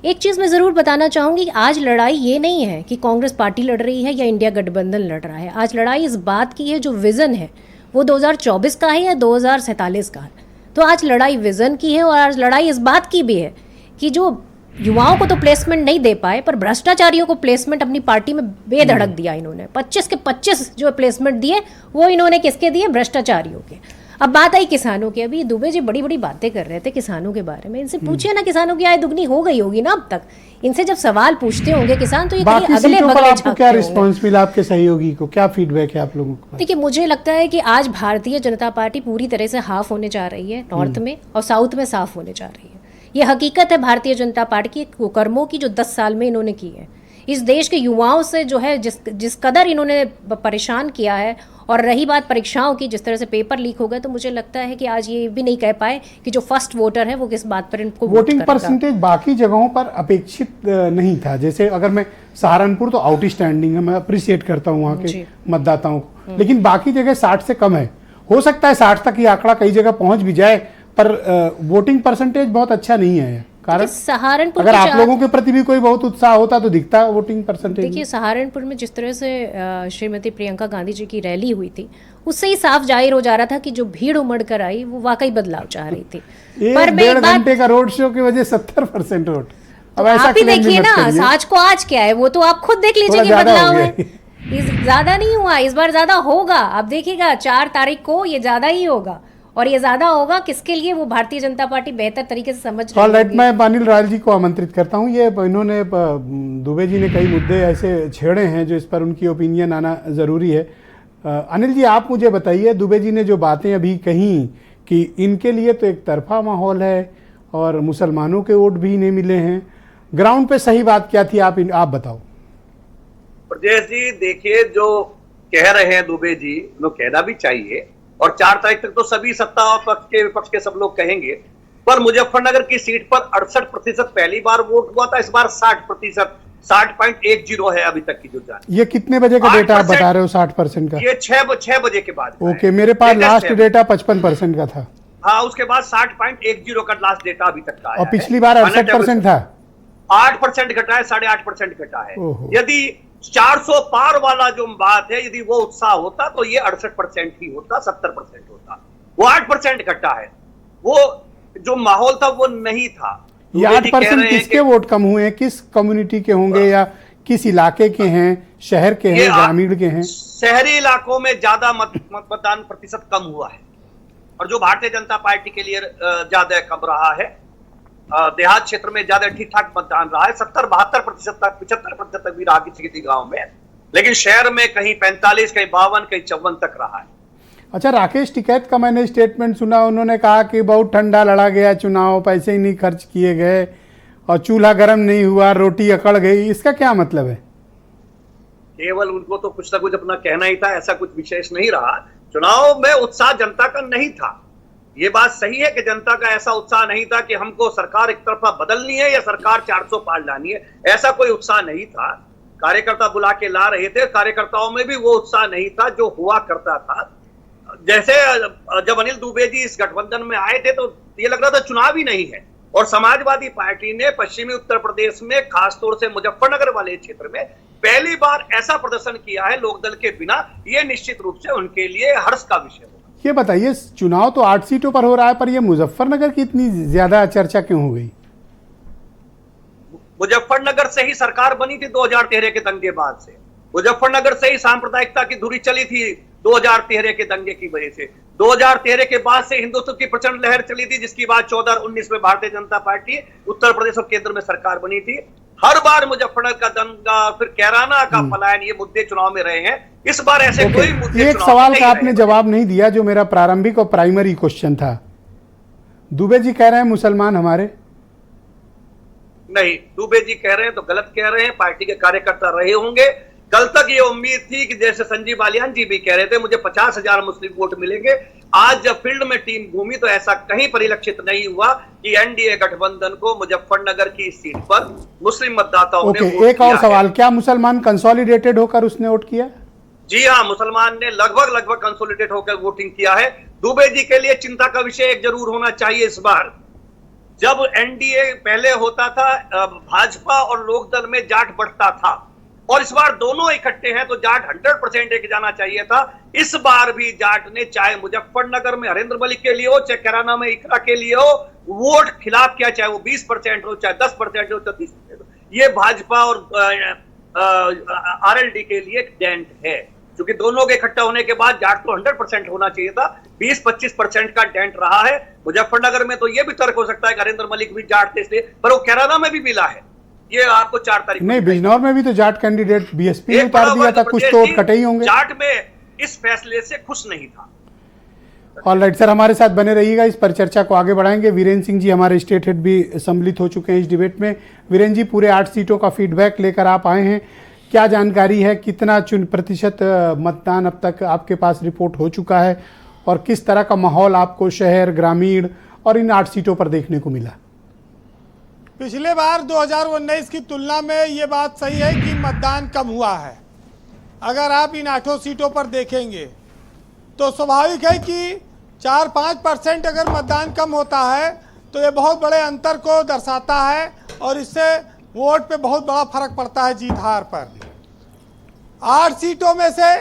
एक चीज़ मैं ज़रूर बताना चाहूँगी कि आज लड़ाई ये नहीं है कि कांग्रेस पार्टी लड़ रही है या इंडिया गठबंधन लड़ रहा है। आज लड़ाई इस बात की है, जो विज़न है वो 2024 का है या 2047 का है। तो आज लड़ाई विज़न की है, और आज लड़ाई इस बात की भी है कि जो युवाओं को तो प्लेसमेंट नहीं दे पाए, पर भ्रष्टाचारियों को प्लेसमेंट अपनी पार्टी में बेधड़क दिया इन्होंने। 25 के 25 जो प्लेसमेंट दिए वो इन्होंने किसके दिए? भ्रष्टाचारियों के। अब बात आई किसानों की। अभी दुबे जी बड़ी बड़ी बातें कर रहे थे किसानों के बारे में। इनसे पूछिए ना, किसानों की आय दुगनी हो गई होगी ना अब तक। इनसे जब सवाल पूछते होंगे किसान, तो ये कहीं अगले बगले आपको क्या रिस्पॉन्स मिला आपके सहयोगी को? क्या फीडबैक है आप लोगों को? देखिए, मुझे लगता है कि आज भारतीय जनता पार्टी पूरी तरह से हाफ होने जा रही है नॉर्थ में, और साउथ में साफ होने जा रही है। ये हकीकत है भारतीय जनता पार्टी की कुकर्मों की, जो 10 साल में इन्होंने की है। इस देश के युवाओं से जो है जिस कदर इन्होंने परेशान किया है। और रही बात परीक्षाओं की, जिस तरह से पेपर लीक हो गए, तो मुझे लगता है कि आज ये भी नहीं कह पाए कि जो फर्स्ट वोटर है वो किस बात पर इनको वोटिंग परसेंटेज बाकी जगहों पर अपेक्षित नहीं था। जैसे अगर मैं सहारनपुर तो आउटस्टैंडिंग है, मैं अप्रिशिएट करता हूँ वहाँ के मतदाताओं को, लेकिन बाकी जगह 60 से कम है। हो सकता है 60 तक ये आंकड़ा कई जगह पहुंच भी जाए, पर वोटिंग परसेंटेज बहुत अच्छा नहीं है। कारण सहारनपुर, अगर आप लोगों के प्रति भी कोई बहुत उत्साह होता तो दिखता है वोटिंग परसेंटेज। देखिए, सहारनपुर में जिस तरह से श्रीमती प्रियंका गांधी जी की रैली हुई थी, उससे ही साफ जाहिर हो जा रहा था कि जो भीड़ उमड़ कर आई वो वाकई बदलाव चाह रही थी। पर 1.5 घंटे का रोड शो की वजह 70% वोट। अब आप ही देखिए ना, आज को आज क्या है वो तो आप खुद देख लीजिए कि बदलाव है। ज्यादा नहीं हुआ, इस बार ज्यादा होगा। आप देखिएगा 4 तारीख को ये ज्यादा ही होगा। और ये ज़्यादा होगा किसके लिए, वो भारतीय जनता पार्टी बेहतर तरीके से समझ रही ऑलराइट, होगी। मैं अनिल रायल जी को आमंत्रित करता हूँ। ये इन्होंने दुबे जी ने कई मुद्दे ऐसे छेड़े हैं जो इस पर उनकी ओपिनियन आना ज़रूरी है। अनिल जी, आप मुझे बताइए, दुबे जी ने जो बातें अभी कहीं कि इनके लिए तो एक तरफा माहौल है और मुसलमानों के वोट भी नहीं मिले हैं, ग्राउंड पे सही बात क्या थी, आप बताओ। ब्रजेश जी देखिए, जो कह रहे हैं दुबे जी, उन्हें कहना भी चाहिए, और 4 तारीख तक तो सभी सत्ता और पक्ष के विपक्ष के सब लोग कहेंगे। पर मुजफ्फरनगर की सीट पर 68% पहली बार वोट हुआ था, इस बार 60%, 60.10 है अभी तक की जो जान। ये कितने बजे का डेटा आप बता रहे हो 60% का? ये 6 बजे के बाद। ओके, मेरे पास लास्ट डेटा 55% का था। हाँ, उसके बाद 60.10 का लास्ट डेटा अभी तक का आया और पिछली बार 68% था। 8% घटा है, 8.5% घटा है। यदि 400 पार वाला जो बात है, यदि वो उत्साह होता तो ये 68% ही होता, 70% होता। वो 8% घटा है। वो जो माहौल था वो नहीं था। ये 8% किसके वोट कम हुए हैं? किस कम्युनिटी के होंगे या किस इलाके के हैं? शहर के हैं, ग्रामीण के हैं? शहरी इलाकों में ज्यादा मतदान प्रतिशत कम हुआ है, और जो भारतीय जनता पार्टी के लिए ज्यादा कम रहा है। देहात क्षेत्र में ज्यादा ठीक ठाक मतदान रहा है, 70-72% तक, 75% तक भी रहा किसी गांव में, लेकिन शहर में कहीं 45, कहीं 52, कहीं 54 तक रहा है। अच्छा, राकेश टिकैत का मैंने स्टेटमेंट सुना, उन्होंने कहा कि बहुत ठंडा लड़ा गया चुनाव, पैसे ही नहीं खर्च किए गए और चूल्हा गर्म नहीं हुआ, रोटी अकड़ गई। इसका क्या मतलब है? केवल उनको तो कुछ ना कुछ अपना कहना ही था, ऐसा कुछ विशेष नहीं रहा। चुनाव में उत्साह जनता का नहीं था, ये बात सही है कि जनता का ऐसा उत्साह नहीं था कि हमको सरकार एक तरफा बदलनी है या सरकार 400 पार लानी है, ऐसा कोई उत्साह नहीं था। कार्यकर्ता बुला के ला रहे थे, कार्यकर्ताओं में भी वो उत्साह नहीं था जो हुआ करता था। जैसे जब अनिल दुबे जी इस गठबंधन में आए थे तो ये लग रहा था चुनाव ही नहीं है, और समाजवादी पार्टी ने पश्चिमी उत्तर प्रदेश में, खासतौर से मुजफ्फरनगर वाले क्षेत्र में पहली बार ऐसा प्रदर्शन किया है लोकदल के बिना। ये निश्चित रूप से उनके लिए हर्ष का विषय होगा। ये बताइए, चुनाव तो 8 सीटों पर हो रहा है, पर ये मुजफ्फरनगर की इतनी ज्यादा चर्चा क्यों हो गई? मुजफ्फरनगर से ही सरकार बनी थी 2013 के दंगे बाद से। मुजफ्फरनगर से ही सांप्रदायिकता की धुरी चली थी 2013 के दंगे की वजह से। 2013 के बाद से हिंदुत्व की प्रचंड लहर चली थी, जिसकी बाद 14 और 19 में भारतीय जनता पार्टी उत्तर प्रदेश और केंद्र में सरकार बनी थी। हर बार मुजफ्फरनगर का दंगा, फिर कैराना का पलायन, ये मुद्दे चुनाव में रहे हैं। इस बार ऐसे कोई मुद्दे एक सवाल का आपने जवाब नहीं दिया जो मेरा प्रारंभिक और प्राइमरी क्वेश्चन था। दुबे जी कह रहे हैं मुसलमान हमारे, नहीं, दुबे जी कह रहे हैं तो गलत कह रहे हैं। पार्टी के कार्यकर्ता रहे होंगे। कल तक ये उम्मीद थी कि जैसे संजीव बालियान जी भी कह रहे थे, मुझे 50,000 मुस्लिम वोट मिलेंगे। आज जब फील्ड में टीम घूमी तो ऐसा कहीं परिलक्षित नहीं हुआ कि एनडीए गठबंधन को मुजफ्फरनगर की सीट पर मुस्लिम मतदाताओं ने वोट एक और सवाल, क्या मुसलमान कंसोलिडेटेड होकर उसने वोट किया? जी हाँ, मुसलमान ने लगभग कंसोलिडेट होकर वोटिंग किया है। दुबे जी के लिए चिंता का विषय एक जरूर होना चाहिए इस बार। जब एनडीए पहले होता था, भाजपा और लोकदल में जाट बढ़ता था, और इस बार दोनों इकट्ठे हैं तो जाट 100% एक जाना चाहिए था। इस बार भी जाट ने, चाहे मुजफ्फरनगर में हरेंद्र मलिक के लिए हो, चाहे कैराना में इकरा के लिए हो, वोट खिलाफ किया, चाहे वो 20% हो, चाहे 10% हो, 30% हो। ये भाजपा और आरएलडी के लिए एक डेंट है, क्योंकि दोनों के इकट्ठा होने के बाद जाट तो 100% होना चाहिए था, 20-25% का डेंट रहा है। मुजफ्फरनगर में तो ये भी तर्क हो सकता है कि हरेंद्र मलिक भी जाट थे इसलिए, पर वो कैराना में भी मिला है। ये आपको 4 तारीख नहीं, बिजनौर में भी तो जाट कैंडिडेट बीएसपी ने उतार दिया था, कुछ तो वोट कटे ही होंगे। जाट में इस फैसले से खुश नहीं था। ऑलराइट सर, हमारे साथ बने रहिएगा, इस पर चर्चा को आगे बढ़ाएंगे। वीरेंद्र सिंह जी हमारे स्टेट हेड भी सम्मिलित हो चुके हैं इस डिबेट में। वीरेंद्र जी, पूरे 8 सीटों का फीडबैक लेकर आप आए हैं, क्या जानकारी है, कितना प्रतिशत मतदान अब तक आपके पास रिपोर्ट हो चुका है, और किस तरह का माहौल आपको शहर, ग्रामीण और इन 8 सीटों पर देखने को मिला? पिछले बार 2019 की तुलना में ये बात सही है कि मतदान कम हुआ है। अगर आप इन 8 सीटों पर देखेंगे तो स्वाभाविक है कि 4-5% अगर मतदान कम होता है तो ये बहुत बड़े अंतर को दर्शाता है, और इससे वोट पे बहुत बड़ा फर्क पड़ता है जीत हार पर। 8 सीटों में से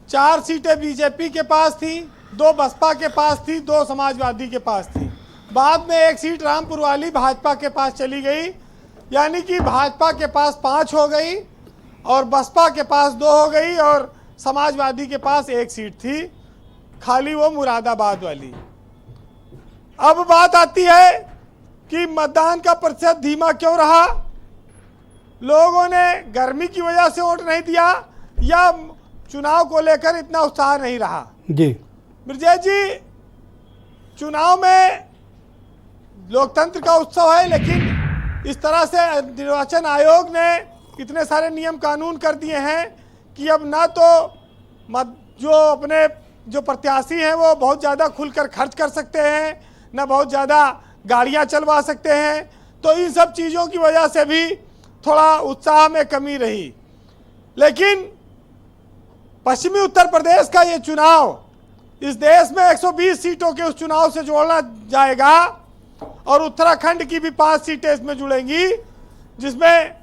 4 सीटें बीजेपी के पास थी, 2 बसपा के पास थी, 2 समाजवादी के पास थी। बाद में 1 सीट रामपुर वाली भाजपा के पास चली गई, यानी कि भाजपा के पास 5 हो गई और बसपा के पास 2 हो गई और समाजवादी के पास 1 सीट थी। खाली वो मुरादाबाद वाली। अब बात आती है कि मतदान का प्रतिशत धीमा क्यों रहा। लोगों ने गर्मी की वजह से वोट नहीं दिया या चुनाव को लेकर इतना उत्साह नहीं रहा। जी ब्रजेश जी, चुनाव में लोकतंत्र का उत्सव है, लेकिन इस तरह से निर्वाचन आयोग ने इतने सारे नियम कानून कर दिए हैं कि अब ना तो जो प्रत्याशी हैं वो बहुत ज़्यादा खुलकर खर्च कर सकते हैं, ना बहुत ज़्यादा गाड़ियां चलवा सकते हैं। तो इन सब चीज़ों की वजह से भी थोड़ा उत्साह में कमी रही। लेकिन पश्चिमी उत्तर प्रदेश का ये चुनाव इस देश में 120 सीटों के उस चुनाव से जोड़ना जाएगा और उत्तराखंड की भी 5 सीटें इसमें जुड़ेंगी, जिसमें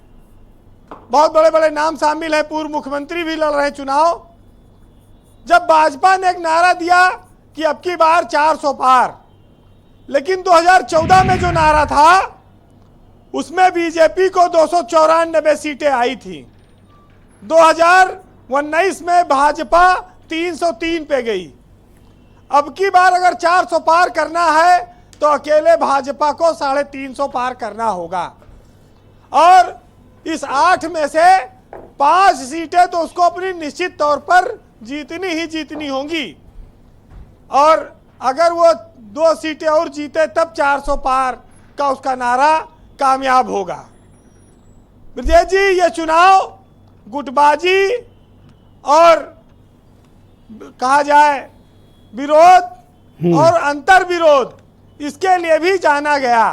बहुत बड़े बड़े नाम शामिल हैं। पूर्व मुख्यमंत्री भी लड़ रहे हैं चुनाव। जब भाजपा ने एक नारा दिया कि अब की बार 400 पार, लेकिन 2014 में जो नारा था उसमें बीजेपी को 294 सीटें आई थी। 2019 में भाजपा 303 पे गई। अब की बार अगर 400 पार करना है तो अकेले भाजपा को 350 पार करना होगा और इस 8 में से 5 सीटें तो उसको अपनी निश्चित तौर पर जीतनी ही जीतनी होंगी और अगर वो 2 सीटें और जीते तब 400 पार का उसका नारा कामयाब होगा। ब्रजेश जी, ये चुनाव गुटबाजी और कहा जाए विरोध और अंतर विरोध, इसके लिए भी जाना गया।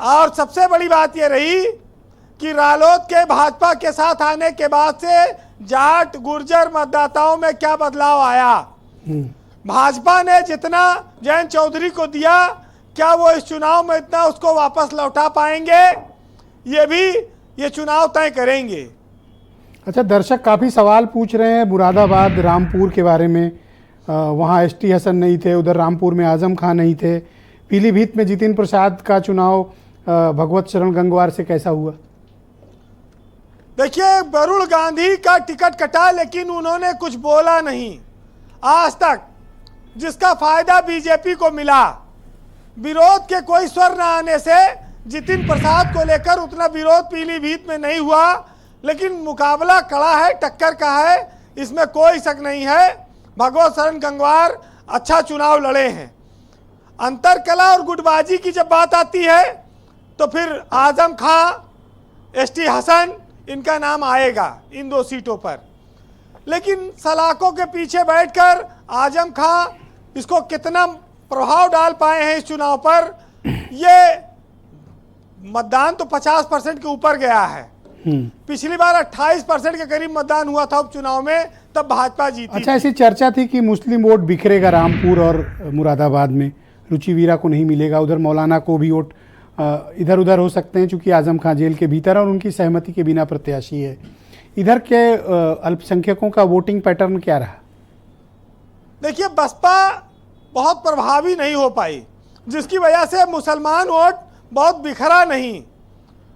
और सबसे बड़ी बात ये रही कि रालोद के भाजपा के साथ आने के बाद से जाट गुर्जर मतदाताओं में क्या बदलाव आया। भाजपा ने जितना जयंत चौधरी को दिया, क्या वो इस चुनाव में इतना उसको वापस लौटा पाएंगे, ये भी ये चुनाव तय करेंगे। अच्छा, दर्शक काफ़ी सवाल पूछ रहे हैं मुरादाबाद रामपुर के बारे में। वहाँ एसटी हसन नहीं थे, उधर रामपुर में आजम खान नहीं थे। पीलीभीत में जितिन प्रसाद का चुनाव भगवत शरण गंगवार से कैसा हुआ? देखिए, वरुण गांधी का टिकट कटा लेकिन उन्होंने कुछ बोला नहीं आज तक, जिसका फायदा बीजेपी को मिला। विरोध के कोई स्वर न आने से जितिन प्रसाद को लेकर उतना विरोध पीलीभीत में नहीं हुआ, लेकिन मुकाबला कड़ा है, टक्कर का है, इसमें कोई शक नहीं है। भगवत शरण गंगवार अच्छा चुनाव लड़े हैं। अंतर कला और गुटबाजी की जब बात आती है तो फिर आजम खां, एसटी हसन, इनका नाम आएगा इन 2 सीटों पर। लेकिन सलाखों के पीछे बैठकर आजम खां इसको कितना प्रभाव डाल पाए हैं इस चुनाव पर, ये मतदान तो 50% के ऊपर गया है। पिछली बार 28% के करीब मतदान हुआ था उपचुनाव में, तब भाजपा जीती। अच्छा, ऐसी चर्चा थी कि मुस्लिम वोट बिखरेगा रामपुर और मुरादाबाद में, रुचि वीरा को नहीं मिलेगा, उधर मौलाना को भी वोट इधर उधर हो सकते हैं चूंकि आजम खां जेल के भीतर और उनकी सहमति के बिना प्रत्याशी है। इधर के अल्पसंख्यकों का वोटिंग पैटर्न क्या रहा? देखिए, बसपा बहुत प्रभावी नहीं हो पाई, जिसकी वजह से मुसलमान वोट बहुत बिखरा नहीं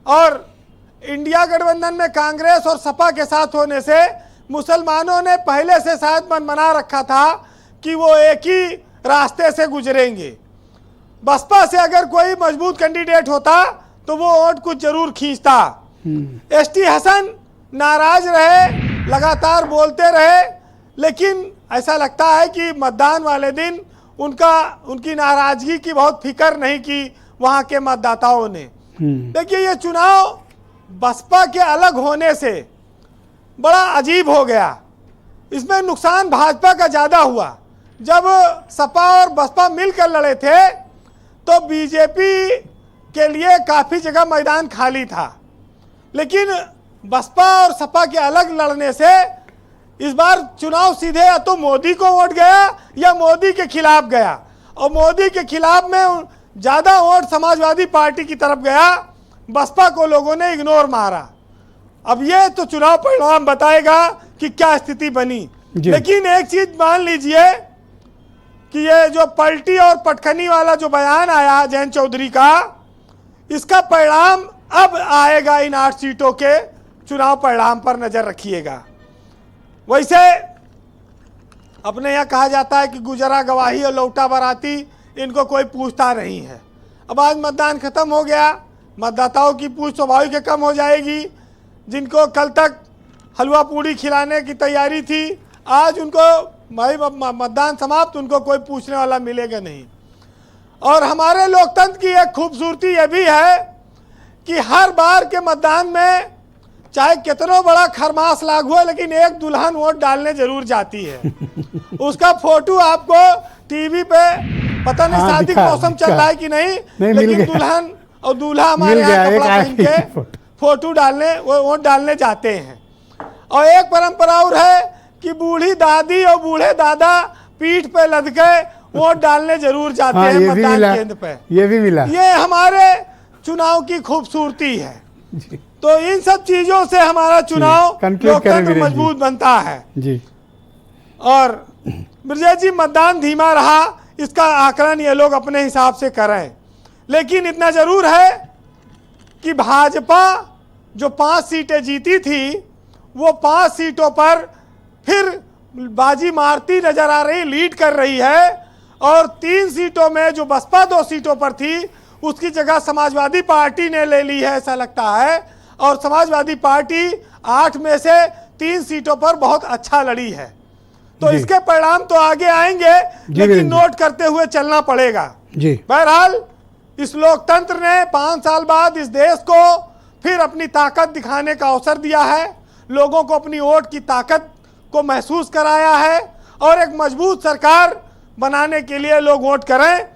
और इंडिया गठबंधन में कांग्रेस और सपा के साथ होने से मुसलमानों ने पहले से शायद मन बना रखा था कि वो एक ही रास्ते से गुजरेंगे। बसपा से अगर कोई मजबूत कैंडिडेट होता तो वो वोट कुछ जरूर खींचता। एसटी हसन नाराज रहे, लगातार बोलते रहे, लेकिन ऐसा लगता है कि मतदान वाले दिन उनकी नाराजगी की बहुत फिक्र नहीं की वहां के मतदाताओं ने। देखिए, ये चुनाव बसपा के अलग होने से बड़ा अजीब हो गया। इसमें नुकसान भाजपा का ज़्यादा हुआ। जब सपा और बसपा मिलकर लड़े थे तो बीजेपी के लिए काफ़ी जगह मैदान खाली था, लेकिन बसपा और सपा के अलग लड़ने से इस बार चुनाव सीधे या तो मोदी को वोट गया या मोदी के खिलाफ गया, और मोदी के खिलाफ में ज़्यादा वोट समाजवादी पार्टी की तरफ गया। बसपा को लोगों ने इग्नोर मारा। अब ये तो चुनाव परिणाम बताएगा कि क्या स्थिति बनी। लेकिन एक चीज मान लीजिए कि ये जो पलटी और पटखनी वाला जो बयान आया जयंत चौधरी का, इसका परिणाम अब आएगा। इन 8 सीटों के चुनाव परिणाम पर नजर रखिएगा। वैसे अपने यहाँ कहा जाता है कि गुजरा गवाही और लौटा बाराती, इनको कोई पूछता नहीं है। अब आज मतदान खत्म हो गया, मतदाताओं की पूछ स्वाभाविक कम हो जाएगी। जिनको कल तक हलवा पूड़ी खिलाने की तैयारी थी, आज उनको भाई मतदान समाप्त, उनको कोई पूछने वाला मिलेगा नहीं। और हमारे लोकतंत्र की एक खूबसूरती ये भी है कि हर बार के मतदान में चाहे कितना बड़ा खरमास लागू है, लेकिन एक दुल्हन वोट डालने जरूर जाती है। उसका फोटो आपको टीवी पे पता नहीं शादी का मौसम चल रहा है कि नहीं लेकिन दुल्हन और दूल्हा हमारे यहाँ कपड़ा पहन के फोटो डालने वोट डालने जाते हैं। और एक परंपरा और है कि बूढ़ी दादी और बूढ़े दादा पीठ पे लद के वोट डालने जरूर जाते हैं मतदान केंद्र पे। ये भी मिला, ये हमारे चुनाव की खूबसूरती है। तो इन सब चीजों से हमारा चुनाव लोकतंत्र मजबूत बनता है जी। और ब्रजेश जी, मतदान धीमा रहा, इसका आकलन ये लोग अपने हिसाब से करें, लेकिन इतना जरूर है कि भाजपा जो 5 सीटें जीती थी, वो 5 सीटों पर फिर बाजी मारती नजर आ रही, लीड कर रही है। और 3 सीटों में जो बसपा 2 सीटों पर थी, उसकी जगह समाजवादी पार्टी ने ले ली है ऐसा लगता है। और समाजवादी पार्टी 8 में से 3 सीटों पर बहुत अच्छा लड़ी है। तो इसके परिणाम तो आगे आएंगे, लेकिन नोट करते हुए चलना पड़ेगा जी। बहरहाल इस लोकतंत्र ने 5 साल बाद इस देश को फिर अपनी ताकत दिखाने का अवसर दिया है, लोगों को अपनी वोट की ताकत को महसूस कराया है। और एक मजबूत सरकार बनाने के लिए लोग वोट करें।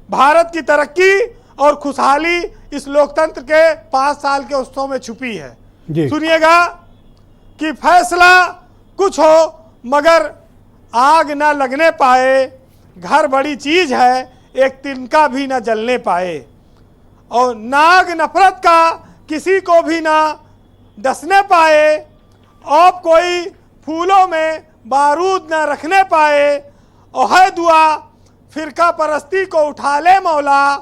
भारत की तरक्की और खुशहाली इस लोकतंत्र के 5 साल के उत्सव में छुपी है। सुनिएगा कि फैसला कुछ हो मगर आग ना लगने पाए, घर बड़ी चीज है एक तिनका भी ना जलने पाए। और नाग नफरत का किसी को भी ना डसने पाए, और कोई फूलों में बारूद ना रखने पाए। और है दुआ फिरका परस्ती को उठा ले मौला,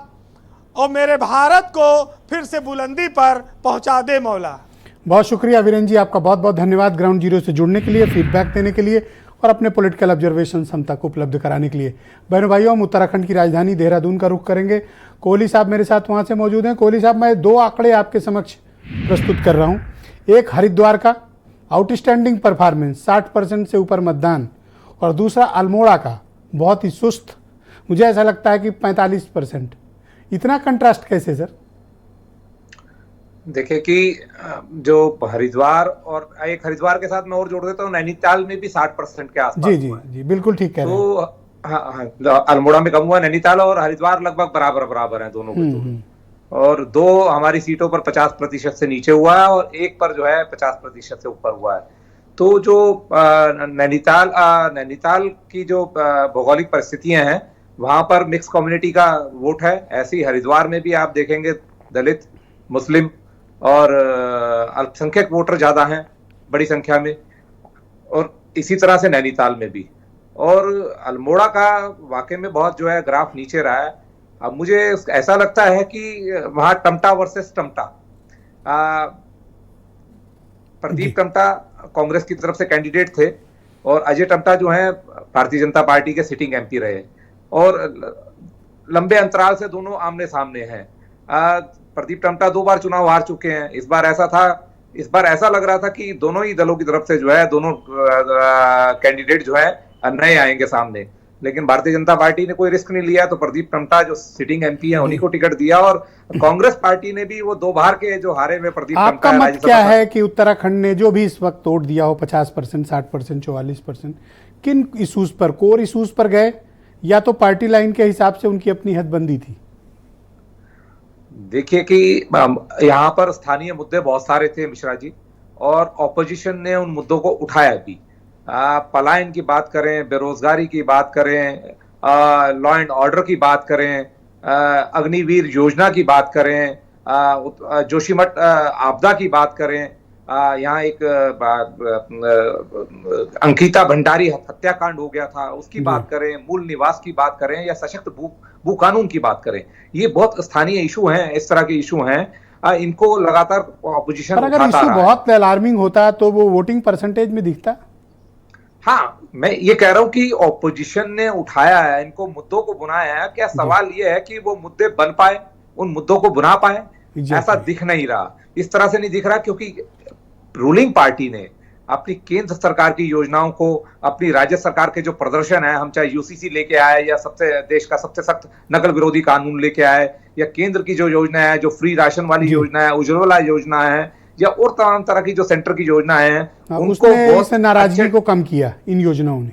और मेरे भारत को फिर से बुलंदी पर पहुंचा दे मौला। बहुत शुक्रिया वीरेंद्र जी, आपका बहुत बहुत धन्यवाद ग्राउंड जीरो से जुड़ने के लिए, फीडबैक देने के लिए और अपने पॉलिटिकल ऑब्जर्वेशन हम तक उपलब्ध कराने के लिए। बहनों भाइयों, हम उत्तराखंड की राजधानी देहरादून का रुख करेंगे। कोहली साहब मेरे साथ वहाँ से मौजूद हैं। कोहली साहब, मैं 2 आंकड़े आपके समक्ष प्रस्तुत कर रहा हूँ। एक हरिद्वार का आउटस्टैंडिंग परफॉर्मेंस 60% से ऊपर मतदान, और दूसरा अल्मोड़ा का बहुत ही सुस्त, मुझे ऐसा लगता है कि 45%। इतना कंट्रास्ट कैसे सर? देखिए कि जो हरिद्वार और एक हरिद्वार के साथ मैं और जोड़ देता हूँ, नैनीताल में भी 60% के आसपास। जी जी जी, बिल्कुल ठीक कह रहे हैं। तो हाँ, अल्मोड़ा में कम हुआ, नैनीताल और हरिद्वार लगभग बराबर हैं दोनों के। और 2 हमारी सीटों पर 50% से नीचे हुआ है और एक पर जो है 50% से ऊपर हुआ है। तो जो नैनीताल की जो भौगोलिक परिस्थितियां हैं, वहां पर मिक्स कम्युनिटी का वोट है। ऐसे ही हरिद्वार में भी आप देखेंगे दलित, मुस्लिम और अल्पसंख्यक वोटर ज्यादा हैं बड़ी संख्या में, और इसी तरह से नैनीताल में भी। और अल्मोड़ा का वाकई में बहुत जो है ग्राफ नीचे रहा है। अब मुझे ऐसा लगता है कि वहां टमटा वर्सेस टमटा, प्रदीप टमटा कांग्रेस की तरफ से कैंडिडेट थे और अजय टमटा जो है भारतीय जनता पार्टी के सिटिंग एमपी रहे, और लंबे अंतराल से दोनों आमने सामने हैं। प्रदीप टमटा 2 बार चुनाव हार चुके हैं। इस बार ऐसा लग रहा था कि दोनों ही दलों की तरफ से जो है दोनों कैंडिडेट जो है नए आएंगे सामने, लेकिन भारतीय जनता पार्टी ने कोई रिस्क नहीं लिया, तो प्रदीप टमटा जो सिटिंग एमपी हैं उन्हीं को टिकट दिया। और कांग्रेस पार्टी ने भी वो 2 बार के जो हारे हुए प्रदीप टमटा। आपका मत क्या है कि उत्तराखंड ने जो भी इस वक्त वोट दिया हो 50%, 60%, 44%, किन इशूज पर, कोर इशूज पर गए, या तो पार्टी लाइन के हिसाब से उनकी अपनी हदबंदी थी? देखिए कि यहाँ पर स्थानीय मुद्दे बहुत सारे थे मिश्रा जी, और ऑपोजिशन ने उन मुद्दों को उठाया भी। पलायन की बात करें, बेरोजगारी की बात करें, लॉ एंड ऑर्डर की बात करें, अग्निवीर योजना की बात करें, जोशीमठ आपदा की बात करें, यहाँ एक अंकिता भंडारी हत्याकांड हो गया था उसकी बात करें, मूल निवास की बात करें, या सशक्त भू कानून की बात करें, ये बहुत स्थानीय इशू हैं। इस तरह के इशू हैं, इनको लगातार ऑपोजिशन अगर इशू बहुत अलार्मिंग होता तो वो वोटिंग परसेंटेज में दिखता। हाँ, मैं ये कह रहा हूं कि ऑपोजिशन ने उठाया है, इनको मुद्दों को बुनाया है। क्या सवाल ये है कि वो मुद्दे बन पाए, उन मुद्दों को बुना पाए? ऐसा दिख नहीं रहा, इस तरह से नहीं दिख रहा, क्योंकि रूलिंग पार्टी ने अपनी केंद्र सरकार की योजनाओं को, अपनी राज्य सरकार के जो प्रदर्शन है, हम चाहे यूसीसी लेके आए या देश का सबसे सख्त नकल विरोधी कानून लेके आए, या केंद्र की जो योजना है, जो फ्री राशन वाली योजना है, उज्ज्वला योजना है, या और तमाम तरह की जो सेंटर की योजनाएं हैं, उनको बहुत नाराजगी को कम किया इन योजनाओं ने।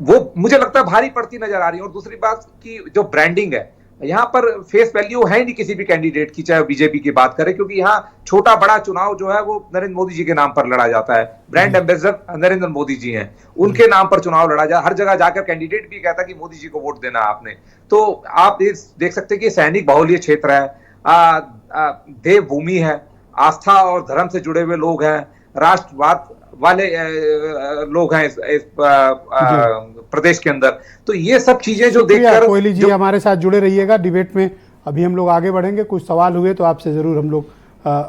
वो मुझे लगता है भारी पड़ती नजर आ रही है। और दूसरी बात की जो ब्रांडिंग है, यहाँ पर फेस वैल्यू है नहीं किसी भी कैंडिडेट की, चाहे बीजेपी की बात करें, क्योंकि यहाँ छोटा बड़ा चुनाव जो है वो नरेंद्र मोदी जी के नाम पर लड़ा जाता है। ब्रांड एम्बेसडर नरेंद्र मोदी जी हैं, उनके नाम पर चुनाव लड़ा जाए, हर जगह जाकर कैंडिडेट भी कहता है कि मोदी जी को वोट देना आपने। तो आप देख सकते हैं कि सैनिक बाहुल्य क्षेत्र है, देवभूमि है, आस्था और धर्म से जुड़े हुए लोग हैं, राष्ट्रवाद वाले लोग हैं इस प्रदेश के अंदर। तो ये सब चीजें जो देखकर कोहली जी हमारे साथ जुड़े रहिएगा डिबेट में। अभी हम लोग आगे बढ़ेंगे, कुछ सवाल हुए तो आपसे जरूर हम लोग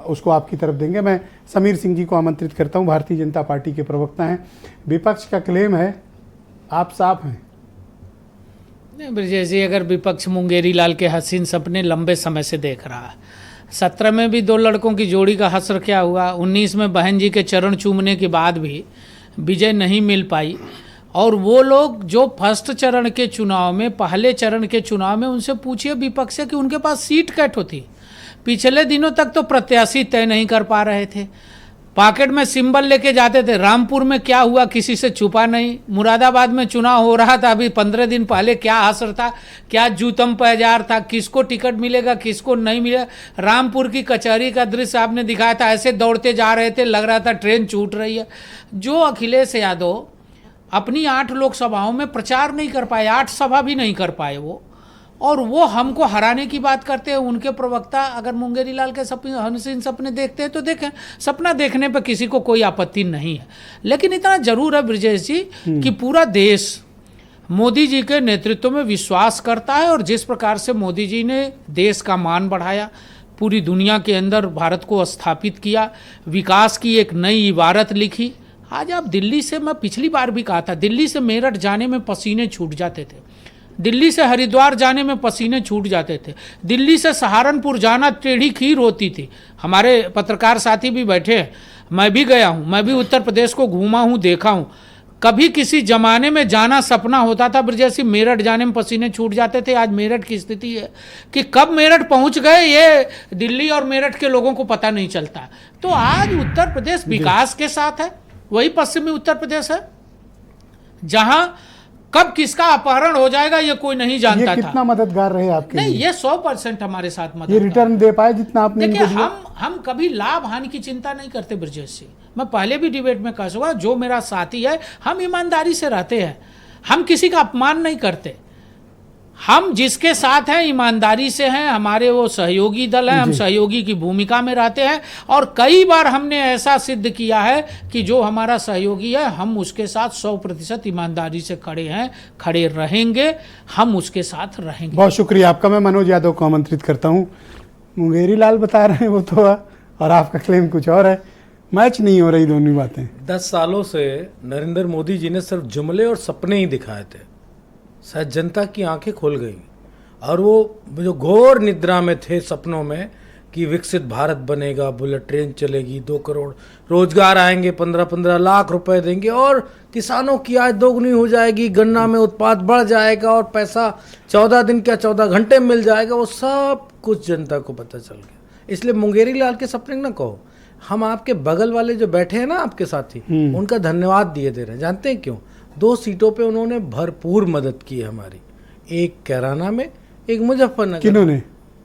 उसको आपकी तरफ देंगे। मैं समीर सिंह जी को आमंत्रित करता हूं, भारतीय जनता पार्टी के प्रवक्ता हैं। विपक्ष का क्लेम है आप साफ हैं। नहीं ब्रजेश जी, अगर विपक्ष मुंगेरी लाल के हसीन सपने लंबे समय से देख रहा है, 17 में भी 2 लड़कों की जोड़ी का हश्र क्या हुआ, 19 में बहन जी के चरण चूमने के बाद भी विजय नहीं मिल पाई। और वो लोग जो फर्स्ट चरण के चुनाव में, पहले चरण के चुनाव में, उनसे पूछिए विपक्ष से कि उनके पास सीट कैट होती। पिछले दिनों तक तो प्रत्याशी तय नहीं कर पा रहे थे, पॉकेट में सिंबल लेके जाते थे। रामपुर में क्या हुआ किसी से छुपा नहीं, मुरादाबाद में चुनाव हो रहा था अभी 15 दिन पहले, क्या असर था, क्या जूतम पैजार था, किसको टिकट मिलेगा किसको नहीं मिलेगा। रामपुर की कचहरी का दृश्य आपने दिखाया था, ऐसे दौड़ते जा रहे थे, लग रहा था ट्रेन छूट रही है। जो अखिलेश यादव अपनी 8 लोकसभाओं में प्रचार नहीं कर पाए, 8 सभा भी नहीं कर पाए वो, और वो हमको हराने की बात करते हैं। उनके प्रवक्ता अगर मुंगेरी लाल के हसीन सपने देखते हैं तो देखें, सपना देखने पर किसी को कोई आपत्ति नहीं है। लेकिन इतना जरूर है ब्रजेश जी कि पूरा देश मोदी जी के नेतृत्व में विश्वास करता है, और जिस प्रकार से मोदी जी ने देश का मान बढ़ाया, पूरी दुनिया के अंदर भारत को स्थापित किया, विकास की एक नई इबारत लिखी। आज आप दिल्ली से, मैं पिछली बार भी कहा था, दिल्ली से मेरठ जाने में पसीने छूट जाते थे, दिल्ली से हरिद्वार जाने में पसीने छूट जाते थे, दिल्ली से सहारनपुर जाना टेढ़ी खीर होती थी। हमारे पत्रकार साथी भी बैठे हैं, मैं भी गया हूँ, मैं भी उत्तर प्रदेश को घूमा हूँ, देखा हूँ। कभी किसी जमाने में जाना सपना होता था ब्रजेश, मेरठ जाने में पसीने छूट जाते थे। आज मेरठ की स्थिति है कि कब मेरठ पहुंच गए ये दिल्ली और मेरठ के लोगों को पता नहीं चलता। तो आज उत्तर प्रदेश विकास के साथ है, वही पश्चिमी उत्तर प्रदेश है जहां कब किसका अपहरण हो जाएगा ये कोई नहीं जानता था। ये कितना मददगार रहे आपके नहीं लिए? ये 100% हमारे साथ मदद। ये रिटर्न दे पाए जितना आपने देखिए, इनको दिया? हम कभी लाभ हानि की चिंता नहीं करते ब्रजेश जी। मैं पहले भी डिबेट में कह चुका, जो मेरा साथी है हम ईमानदारी से रहते हैं, हम किसी का अपमान नहीं करते, हम जिसके साथ हैं ईमानदारी से हैं, हमारे वो सहयोगी दल हैं, हम सहयोगी की भूमिका में रहते हैं। और कई बार हमने ऐसा सिद्ध किया है कि जो हमारा सहयोगी है हम उसके साथ 100% ईमानदारी से खड़े हैं, खड़े रहेंगे, हम उसके साथ रहेंगे। बहुत शुक्रिया आपका। मैं मनोज यादव को आमंत्रित करता हूँ। मुंगेरी लाल बता रहे हैं वो तो, और आपका क्लेम कुछ और है। मैच नहीं हो रही दोनों बातें। 10 सालों से नरेंद्र मोदी जी ने सिर्फ जुमले और सपने ही दिखाए थे, शायद जनता की आंखें खुल गई और वो जो घोर निद्रा में थे सपनों में कि विकसित भारत बनेगा, बुलेट ट्रेन चलेगी, 2 करोड़ रोजगार आएंगे, 15-15 लाख रुपए देंगे और किसानों की आय दोगुनी हो जाएगी, गन्ना में उत्पाद बढ़ जाएगा और पैसा 14 दिन क्या 14 घंटे मिल जाएगा। वो सब कुछ जनता को पता चल गया। इसलिए मुंगेरी लाल के सपने ना कहो, हम आपके बगल वाले जो बैठे हैं ना आपके साथी, उनका धन्यवाद दिए दे रहे हैं। जानते हैं क्यों? 2 सीटों पे उन्होंने भरपूर मदद की है हमारी, एक कैराना में, एक मुजफ्फरनगर। किन्होंने?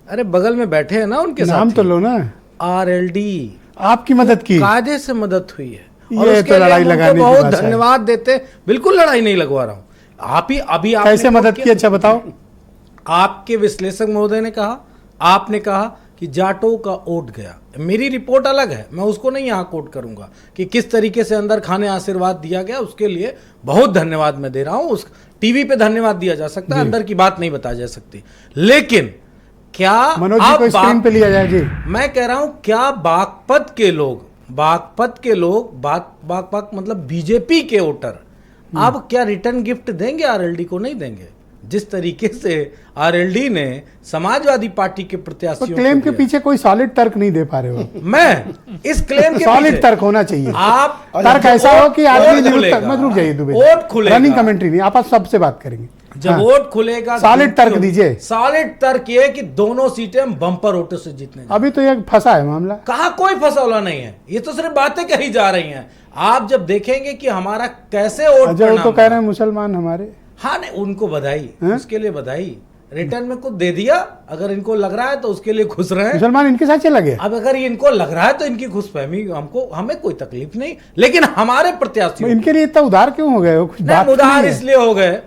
अरे बगल में बैठे हैं ना उनके साथ, नाम तो लो ना। RLD आपकी मदद की, कायदे से मदद हुई है और ये तो लड़ाई लगाने की बहुत बात है। धन्यवाद देते। बिल्कुल लड़ाई नहीं लगवा रहा हूँ, आप ही अभी कैसे मदद की, अच्छा बताओ। आपके विश्लेषक महोदय ने कहा, आपने कहा कि जाटों का वोट गया। मेरी रिपोर्ट अलग है, मैं उसको नहीं यहाँ कोट करूंगा कि किस तरीके से अंदर खाने आशीर्वाद दिया गया, उसके लिए बहुत धन्यवाद मैं दे रहा हूँ। उस टीवी पे धन्यवाद दिया जा सकता है, अंदर की बात नहीं बताई जा सकती। लेकिन क्या मनोज जी को स्क्रीन पे लिया जाए जी। मैं कह रहा हूं क्या बागपत के लोग बागपत मतलब बीजेपी के वोटर अब क्या रिटर्न गिफ्ट देंगे आरएलडी को? नहीं देंगे। जिस तरीके से आरएलडी ने समाजवादी पार्टी के प्रत्याशियों क्लेम के पीछे कोई सॉलिड तर्क नहीं दे पा रहे हो। मैं इस क्लेम के सॉलिड तर्क होना चाहिए। आप तर्क ऐसा हो कि आदमी मत रुक जाइए दुबे, वोट खुलेगा, रनिंग कमेंट्री नहीं, आप सबसे बात करेंगे। जब वोट खुलेगा सॉलिड तर्क दीजिए। सॉलिड तर्क ये कि दोनों सीटें हम बम्पर वोटों से जीतने। अभी तो ये फंसा है मामला। कहा कोई फंसा नहीं है, ये तो सिर्फ बातें कही जा रही हैं। आप जब देखेंगे कि हमारा कैसे वोट, तो कह रहे हैं मुसलमान हमारे, हाँ नहीं, उनको बधाई, उसके लिए बधाई। रिटर्न में कुछ दे दिया, अगर इनको लग रहा है तो उसके लिए खुश रहे। मुसलमान इनके साथ चला गया। अब अगर इनको लग रहा है तो इनकी खुशफहमी, हमें कोई तकलीफ नहीं, लेकिन हमारे प्रत्याशी इनके लिए इतना उदार क्यों हो गए? उदार इसलिए हो गए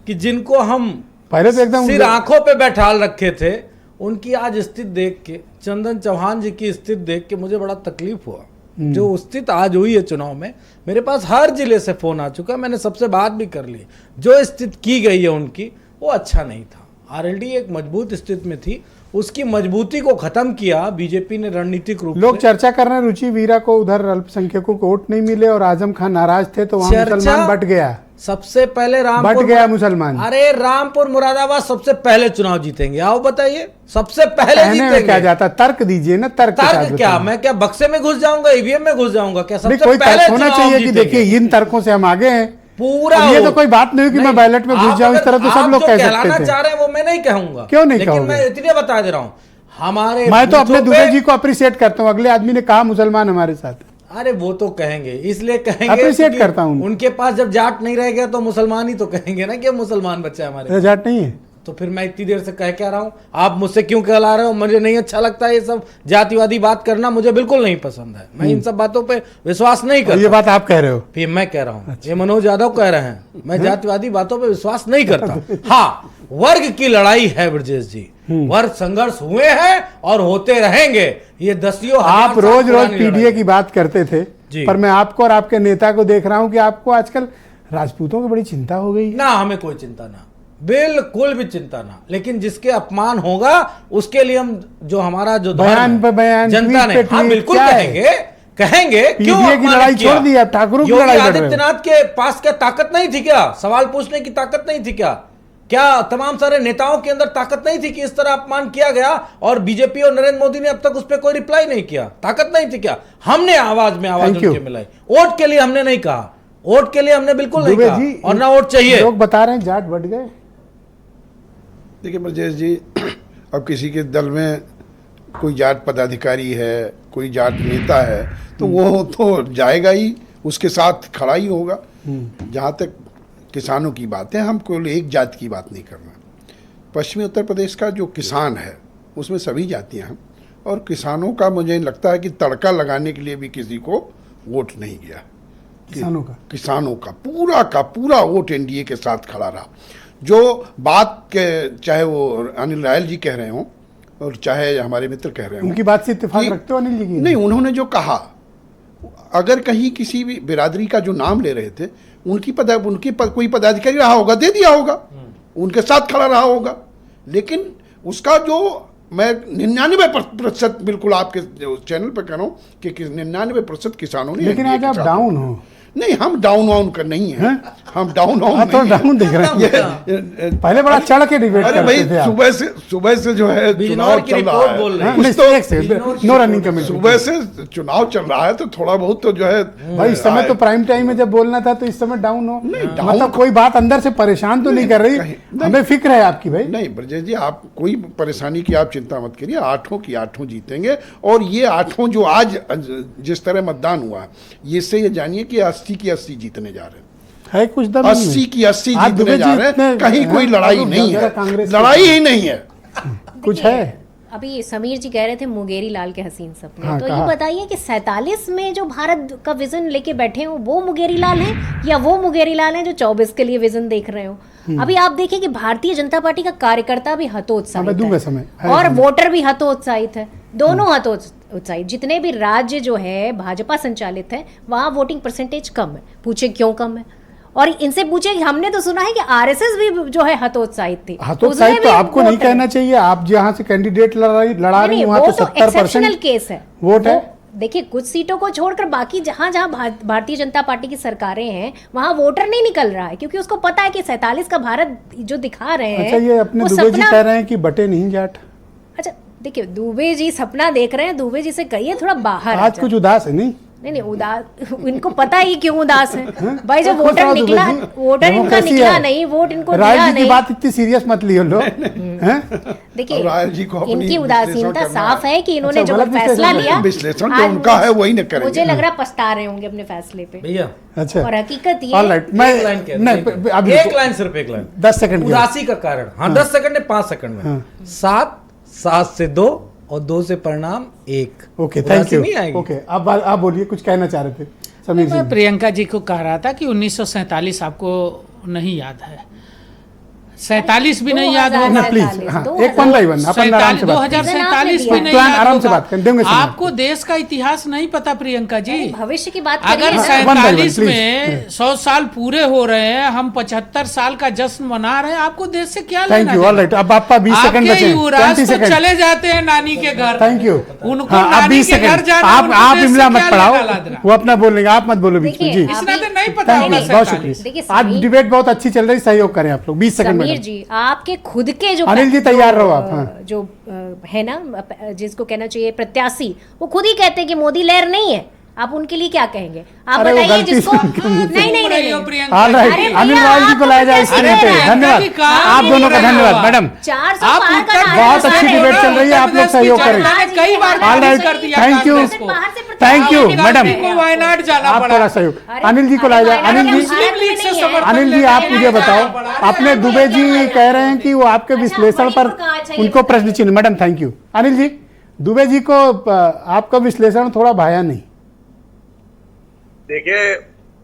कि जिनको हम पहले तो एकदम सिर आंखों पे बैठाल रखे थे, उनकी आज स्थिति देख के, चंदन चौहान जी की स्थिति देख के मुझे बड़ा तकलीफ हुआ। जो स्थिति आज हुई है चुनाव में, मेरे पास हर जिले से फोन आ चुका, मैंने सबसे बात भी कर ली। जो स्थिति की गई है उनकी, वो अच्छा नहीं था। आरएलडी एक मजबूत स्थिति में थी, उसकी मजबूती को खत्म किया बीजेपी ने रणनीतिक रूप से। लोग चर्चा कर रहे हैं रुचि वीरा को उधर अल्पसंख्यकों को वोट नहीं मिले और आजम खान नाराज थे तो वहां मुसलमान बट गया। सबसे पहले रामपुर बट गया मुसलमान। अरे रामपुर मुरादाबाद सबसे पहले चुनाव जीतेंगे, आओ बताइए, सबसे पहले जीतेंगे। क्या जाता, तर्क दीजिए ना। तर्क क्या मैं क्या बक्से में घुस जाऊंगा, ईवीएम में घुस जाऊंगा क्या? सबसे कोई पहले होना चाहिए कि देखिए इन तर्कों से हम आगे हैं पूरा। ये तो कोई बात नहीं कि मैं बैलेट में घुस जाऊं, इस तरह तो सब लोग कह सकते थे। चाह रहे हैं वो मैं नहीं कहूंगा। क्यों नहीं लेकिन कहोगे? मैं इतने बता दे रहा हूं, हमारे मैं तो अपने दुबे जी को अप्रिशिएट करता हूं। अगले आदमी ने कहा मुसलमान हमारे साथ। अरे वो तो कहेंगे, इसलिए कहेंगे, अप्रिशिएट करता हूं। उनके पास जब जाट नहीं रह गया तो मुसलमान ही तो कहेंगे ना कि मुसलमान बच्चा हमारे। जाट नहीं है तो फिर मैं इतनी देर से कह क्या रहा हूं? आप मुझसे क्यों कहला रहे हो? मुझे नहीं अच्छा लगता ये सब जातिवादी बात करना, मुझे बिल्कुल नहीं पसंद है। मैं इन सब बातों पे विश्वास नहीं करता। ये बात आप कह रहे हो? फिर मैं कह रहा हूं, ये मनोज यादव कह रहे हैं, मैं जातिवादी बातों पे विश्वास नहीं करता। हाँ, वर्ग की लड़ाई है ब्रजेश जी, वर्ग संघर्ष हुए हैं और होते रहेंगे। ये दसियों आप रोज पीडीए की बात करते थे, पर मैं आपको और आपके नेता को देख रहा हूं कि आपको आजकल राजपूतों की बड़ी चिंता हो गई। ना, हमें कोई चिंता ना, बिल्कुल भी चिंता ना। लेकिन जिसके अपमान होगा उसके लिए हम, जो हमारा जो बयान पे बयान, जनता ने, हाँ बिल्कुल कहेंगे क्यों की लड़ाई छोड़ दी, अब ठाकुर की लड़ाई। आदित्यनाथ के पास क्या ताकत नहीं थी क्या? सवाल पूछने की ताकत नहीं थी क्या? क्या तमाम सारे नेताओं के अंदर ताकत नहीं थी कि इस तरह अपमान किया गया और बीजेपी और नरेंद्र मोदी ने अब तक उस पर कोई रिप्लाई नहीं किया? ताकत नहीं थी क्या? हमने आवाज में आवाज उनके मिलाई। वोट के लिए हमने नहीं कहा, वोट के लिए हमने बिल्कुल नहीं कहा, और ना वोट चाहिए। लोग बता रहे हैं जाट बढ़ गए। देखिए ब्रजेश जी, अब किसी के दल में कोई जाट पदाधिकारी है, कोई जाट नेता है, तो वो तो जाएगा ही, उसके साथ खड़ा ही होगा। जहाँ तक किसानों की बात है, हम केवल एक जात की बात नहीं कर रहे। पश्चिमी उत्तर प्रदेश का जो किसान है उसमें सभी जातियाँ हैं, और किसानों का मुझे लगता है कि तड़का लगाने के लिए भी किसी को वोट नहीं गया। किसानों का पूरा वोट एनडीए के साथ खड़ा रहा। जो बात के, चाहे वो अनिल रायल जी कह रहे हों और चाहे हमारे मित्र कह रहे हों, उनकी बात से इत्तेफाक रखते हो अनिल जी की? नहीं, उन्होंने जो कहा, अगर कहीं किसी भी बिरादरी का जो नाम ले रहे थे, उनकी कोई पदाधिकारी रहा होगा, दे दिया होगा, उनके साथ खड़ा रहा होगा। लेकिन उसका जो, मैं 99% बिल्कुल आपके चैनल पे कह रहा हूँ कि 99% किसानों ने। लेकिन आज आप डाउन हो। नहीं, हम डाउन का नहीं है, हम डाउन तो डाउन दिख रहे हैं। पहले बड़ा चढ़ के डिबेट करते थे। अरे भाई, सुबह से जो है चुनाव चल रहा है, सुबह से चुनाव चल रहा है, तो थोड़ा बहुत तो जो है भाई, इस समय तो प्राइम टाइम में जब बोलना था, तो इस समय डाउन हो। मतलब कोई बात अंदर से परेशान तो नहीं कर रही? हमें फिक्र है आपकी भाई। नहीं ब्रजेश जी, आप कोई परेशानी की आप चिंता मत करिए, 8 की 8 जीतेंगे। और ये 8 जो आज जिस तरह मतदान हुआ, इससे ये जानिए कि 80 की 80 जीतने जा रहे हैं। कुछ दम 80 की 80 जीतने जा रहे हैं। कहीं कोई लड़ाई नहीं है, लड़ाई ही नहीं है। कुछ है। अभी समीर जी कह रहे थे मुंगेरी लाल के हसीन सपने, तो ये बताइए कि 47 में जो भारत का विजन लेके बैठे हो, वो मुंगेरी लाल हैं या वो मुंगेरी लाल हैं जो 24 के लिए विजन देख रहे हो? अभी आप देखिए कि भारतीय जनता पार्टी का कार्यकर्ता भी हतोत्साहित है और वोटर भी हतोत्साहित है, दोनों हतोत्साहित। जितने भी राज्य जो है भाजपा संचालित है, वहाँ वोटिंग परसेंटेज कम है। पूछे क्यों कम है, और इनसे पूछे, हमने तो सुना है कि आरएसएस भी जो है हतोत्साहित थी। हतोत्साहित तो आपको नहीं कहना चाहिए। आप जहाँ से कैंडिडेट लड़ा रही हैं, वहाँ तो 70% केस है, वोट है। देखिए कुछ सीटों को छोड़कर बाकी जहां जहां भारतीय जनता पार्टी की सरकारें हैं वहां वोटर नहीं निकल रहा है, क्योंकि उसको पता है कि 47 का भारत जो दिखा रहे हैं। अच्छा, ये अपने दुबे जी कह रहे हैं कि बटे नहीं जाट। अच्छा देखिए, दुबे जी सपना देख रहे हैं, दुबे जी से कहिए थोड़ा बाहर आज कुछ उदास है नहीं? नहीं उदास, इनको पता ही क्यों उदास है भाई। जब वोटर निकला, वोटर इनका निकला नहीं, वोट इनको मिला नहीं। की बात इतनी सीरियस मत लियो लोग। देखिए इनकी उदासीनता साफ है कि इन्होंने जो फैसला लिया, विश्लेषण जो उनका है वही न करेंगे। मुझे लग रहा पछता रहे होंगे अपने फैसले पे भैया। अच्छा, और हकीकत ये है, एक लाइन सिर्फ एक लाइन 10 सेकंड उदासी का कारण। हाँ 10 सेकंड ने 5 सेकंड में 7 से 2 और 2 से परिणाम 1। Okay, thank you. ओके, अब आप बोलिए, कुछ कहना चाह रहे थे समीर जी। मैं प्रियंका जी को कह रहा था कि 1947 आपको नहीं याद है, 47 भी नहीं याद होगा प्लीज। एक वन बाय वन, 2047 भी नहीं आराम से बात करेंगे। आपको देश का इतिहास नहीं पता प्रियंका जी, भविष्य की बात अगर 47 में 100 साल पूरे हो रहे हैं, हम 75 साल का जश्न मना रहे हैं, आपको देश से क्या लेना? Thank you. ऑलराइट, अब आपका 20 सेकंड बचे। युवराज तो चले जाते हैं नानी के घर। Thank you. उनको नानी के घर जाना, आप इमला मत पढ़ाओ, वो अपना बोलेंगे, आप मत बोलो बीच में जी। नहीं पता, बहुत शुक्रिया। आज डिबेट बहुत अच्छी चल रही, सहयोग करें आप लोग। 20 सेकंड जी, आपके खुद के जो अनिल जी तैयार रहो आप। जो है ना, जिसको कहना चाहिए प्रत्याशी, वो खुद ही कहते हैं कि मोदी लहर नहीं है। आप उनके लिए क्या कहेंगे? आप बताइए जिसको नहीं अनिल राय जी को लाया जाए स्क्रीन पे। धन्यवाद आप दोनों का, धन्यवाद मैडम। 400 बहुत अच्छी डिबेट चल रही है, आप लोग सहयोग करें। Thank you, thank you madam. आप थोड़ा सहयोग। अनिल जी को लाया जाए। अनिल जी आप मुझे बताओ, अपने दुबे जी कह रहे हैं कि वो आपके विश्लेषण पर उनको प्रश्न चिन्ह। Madam thank you. Anil ji, Dubey ji को आपका विश्लेषण थोड़ा भाया नहीं। देखिए,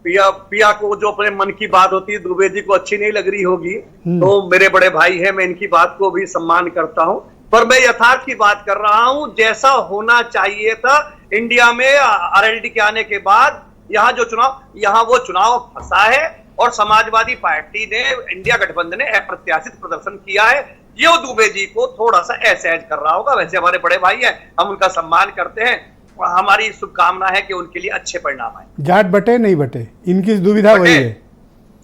पिया को जो अपने मन की बात होती है दुबे जी को अच्छी नहीं लग रही होगी, तो मेरे बड़े भाई हैं, मैं इनकी बात को भी सम्मान करता हूं, पर मैं यथार्थ की बात कर रहा हूं। जैसा होना चाहिए था इंडिया में आरएलडी के आने के बाद, यहाँ जो चुनाव, यहाँ वो चुनाव फंसा है और समाजवादी पार्टी ने, इंडिया गठबंधन ने अप्रत्याशित प्रदर्शन किया है। ये दुबे जी को थोड़ा सा असहज कर रहा होगा। वैसे हमारे बड़े भाई हैं, हम उनका सम्मान करते हैं, हमारी शुभकामना है कि उनके लिए अच्छे परिणाम आए। जाट बटे नहीं बटे, इनकी दुविधा वही है।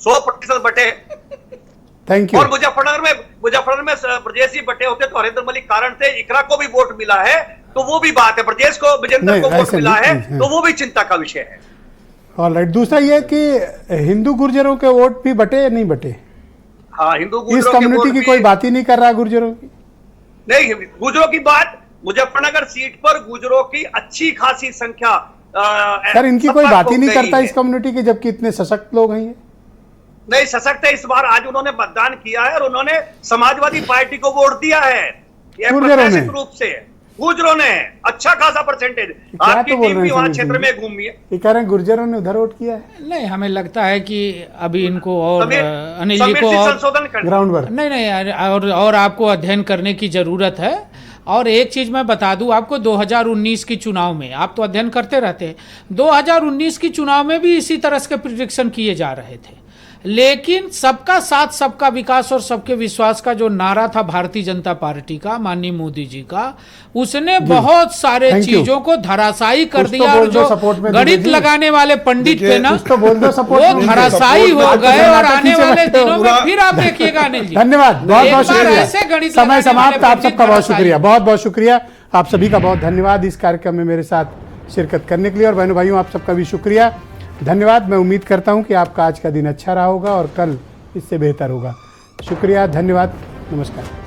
100% बटे। Thank you. और मुजफ्फरनगर में ब्रजेश जी बटे होते तो हरिंदर मलिक कारण से इकरा को भी वोट मिला है, तो वो भी बात है। ब्रजेश को, विजेंद्र को वोट मिला है, तो वो भी चिंता का विषय है। ऑलराइट, दूसरा ये कि हिंदू गुर्जरों के वोट भी बटे या नहीं बटे? हाँ, हिंदू गुर्जरों इस कम्युनिटी की कोई बात ही नहीं कर रहा गुर्जरों की। नहीं, गुर्जरों की बात, मुजफ्फरनगर सीट पर गुर्जरों की अच्छी खासी संख्या। सर इनकी कोई बात ही नहीं करता इस कम्युनिटी के, जबकि इतने सशक्त लोग हैं। नहीं सशक्त है, इस बार आज उन्होंने मतदान किया है और उन्होंने समाजवादी पार्टी को वोट दिया है प्रत्याशित रूप से। गुर्जरों ने अच्छा खासा परसेंटेज। आपकी टीम भी वहां क्षेत्र में घूमी है। ये कह रहे हैं गुर्जरों ने उधर वोट किया है। नहीं, हमें लगता है कि अभी इनको और अनिल जी को संशोधन ग्राउंड पर नहीं और आपको अध्ययन करने की जरूरत है। और एक चीज़ मैं बता दूं आपको, 2019 की चुनाव में, आप तो अध्ययन करते रहते हैं, 2019 की चुनाव में भी इसी तरह के प्रिडिक्शन किए जा रहे थे, लेकिन सबका साथ सबका विकास और सबके विश्वास का जो नारा था भारतीय जनता पार्टी का, माननीय मोदी जी का, उसने बहुत सारे चीजों को धराशायी कर दिया। और जो गणित लगाने वाले पंडित थे ना, वो धराशायी हो गए। और आने वाले दिनों में फिर आप देखिएगा अनिल जी। धन्यवाद, बहुत बहुत शुक्रिया। समय समाप्त। आप सबका बहुत शुक्रिया, बहुत बहुत शुक्रिया। आप सभी का बहुत धन्यवाद इस कार्यक्रम में मेरे साथ शिरकत करने के लिए। और बहनों भाइयों, आप सबका भी शुक्रिया, धन्यवाद। मैं उम्मीद करता हूं कि आपका आज का दिन अच्छा रहा होगा और कल इससे बेहतर होगा। शुक्रिया, धन्यवाद, नमस्कार।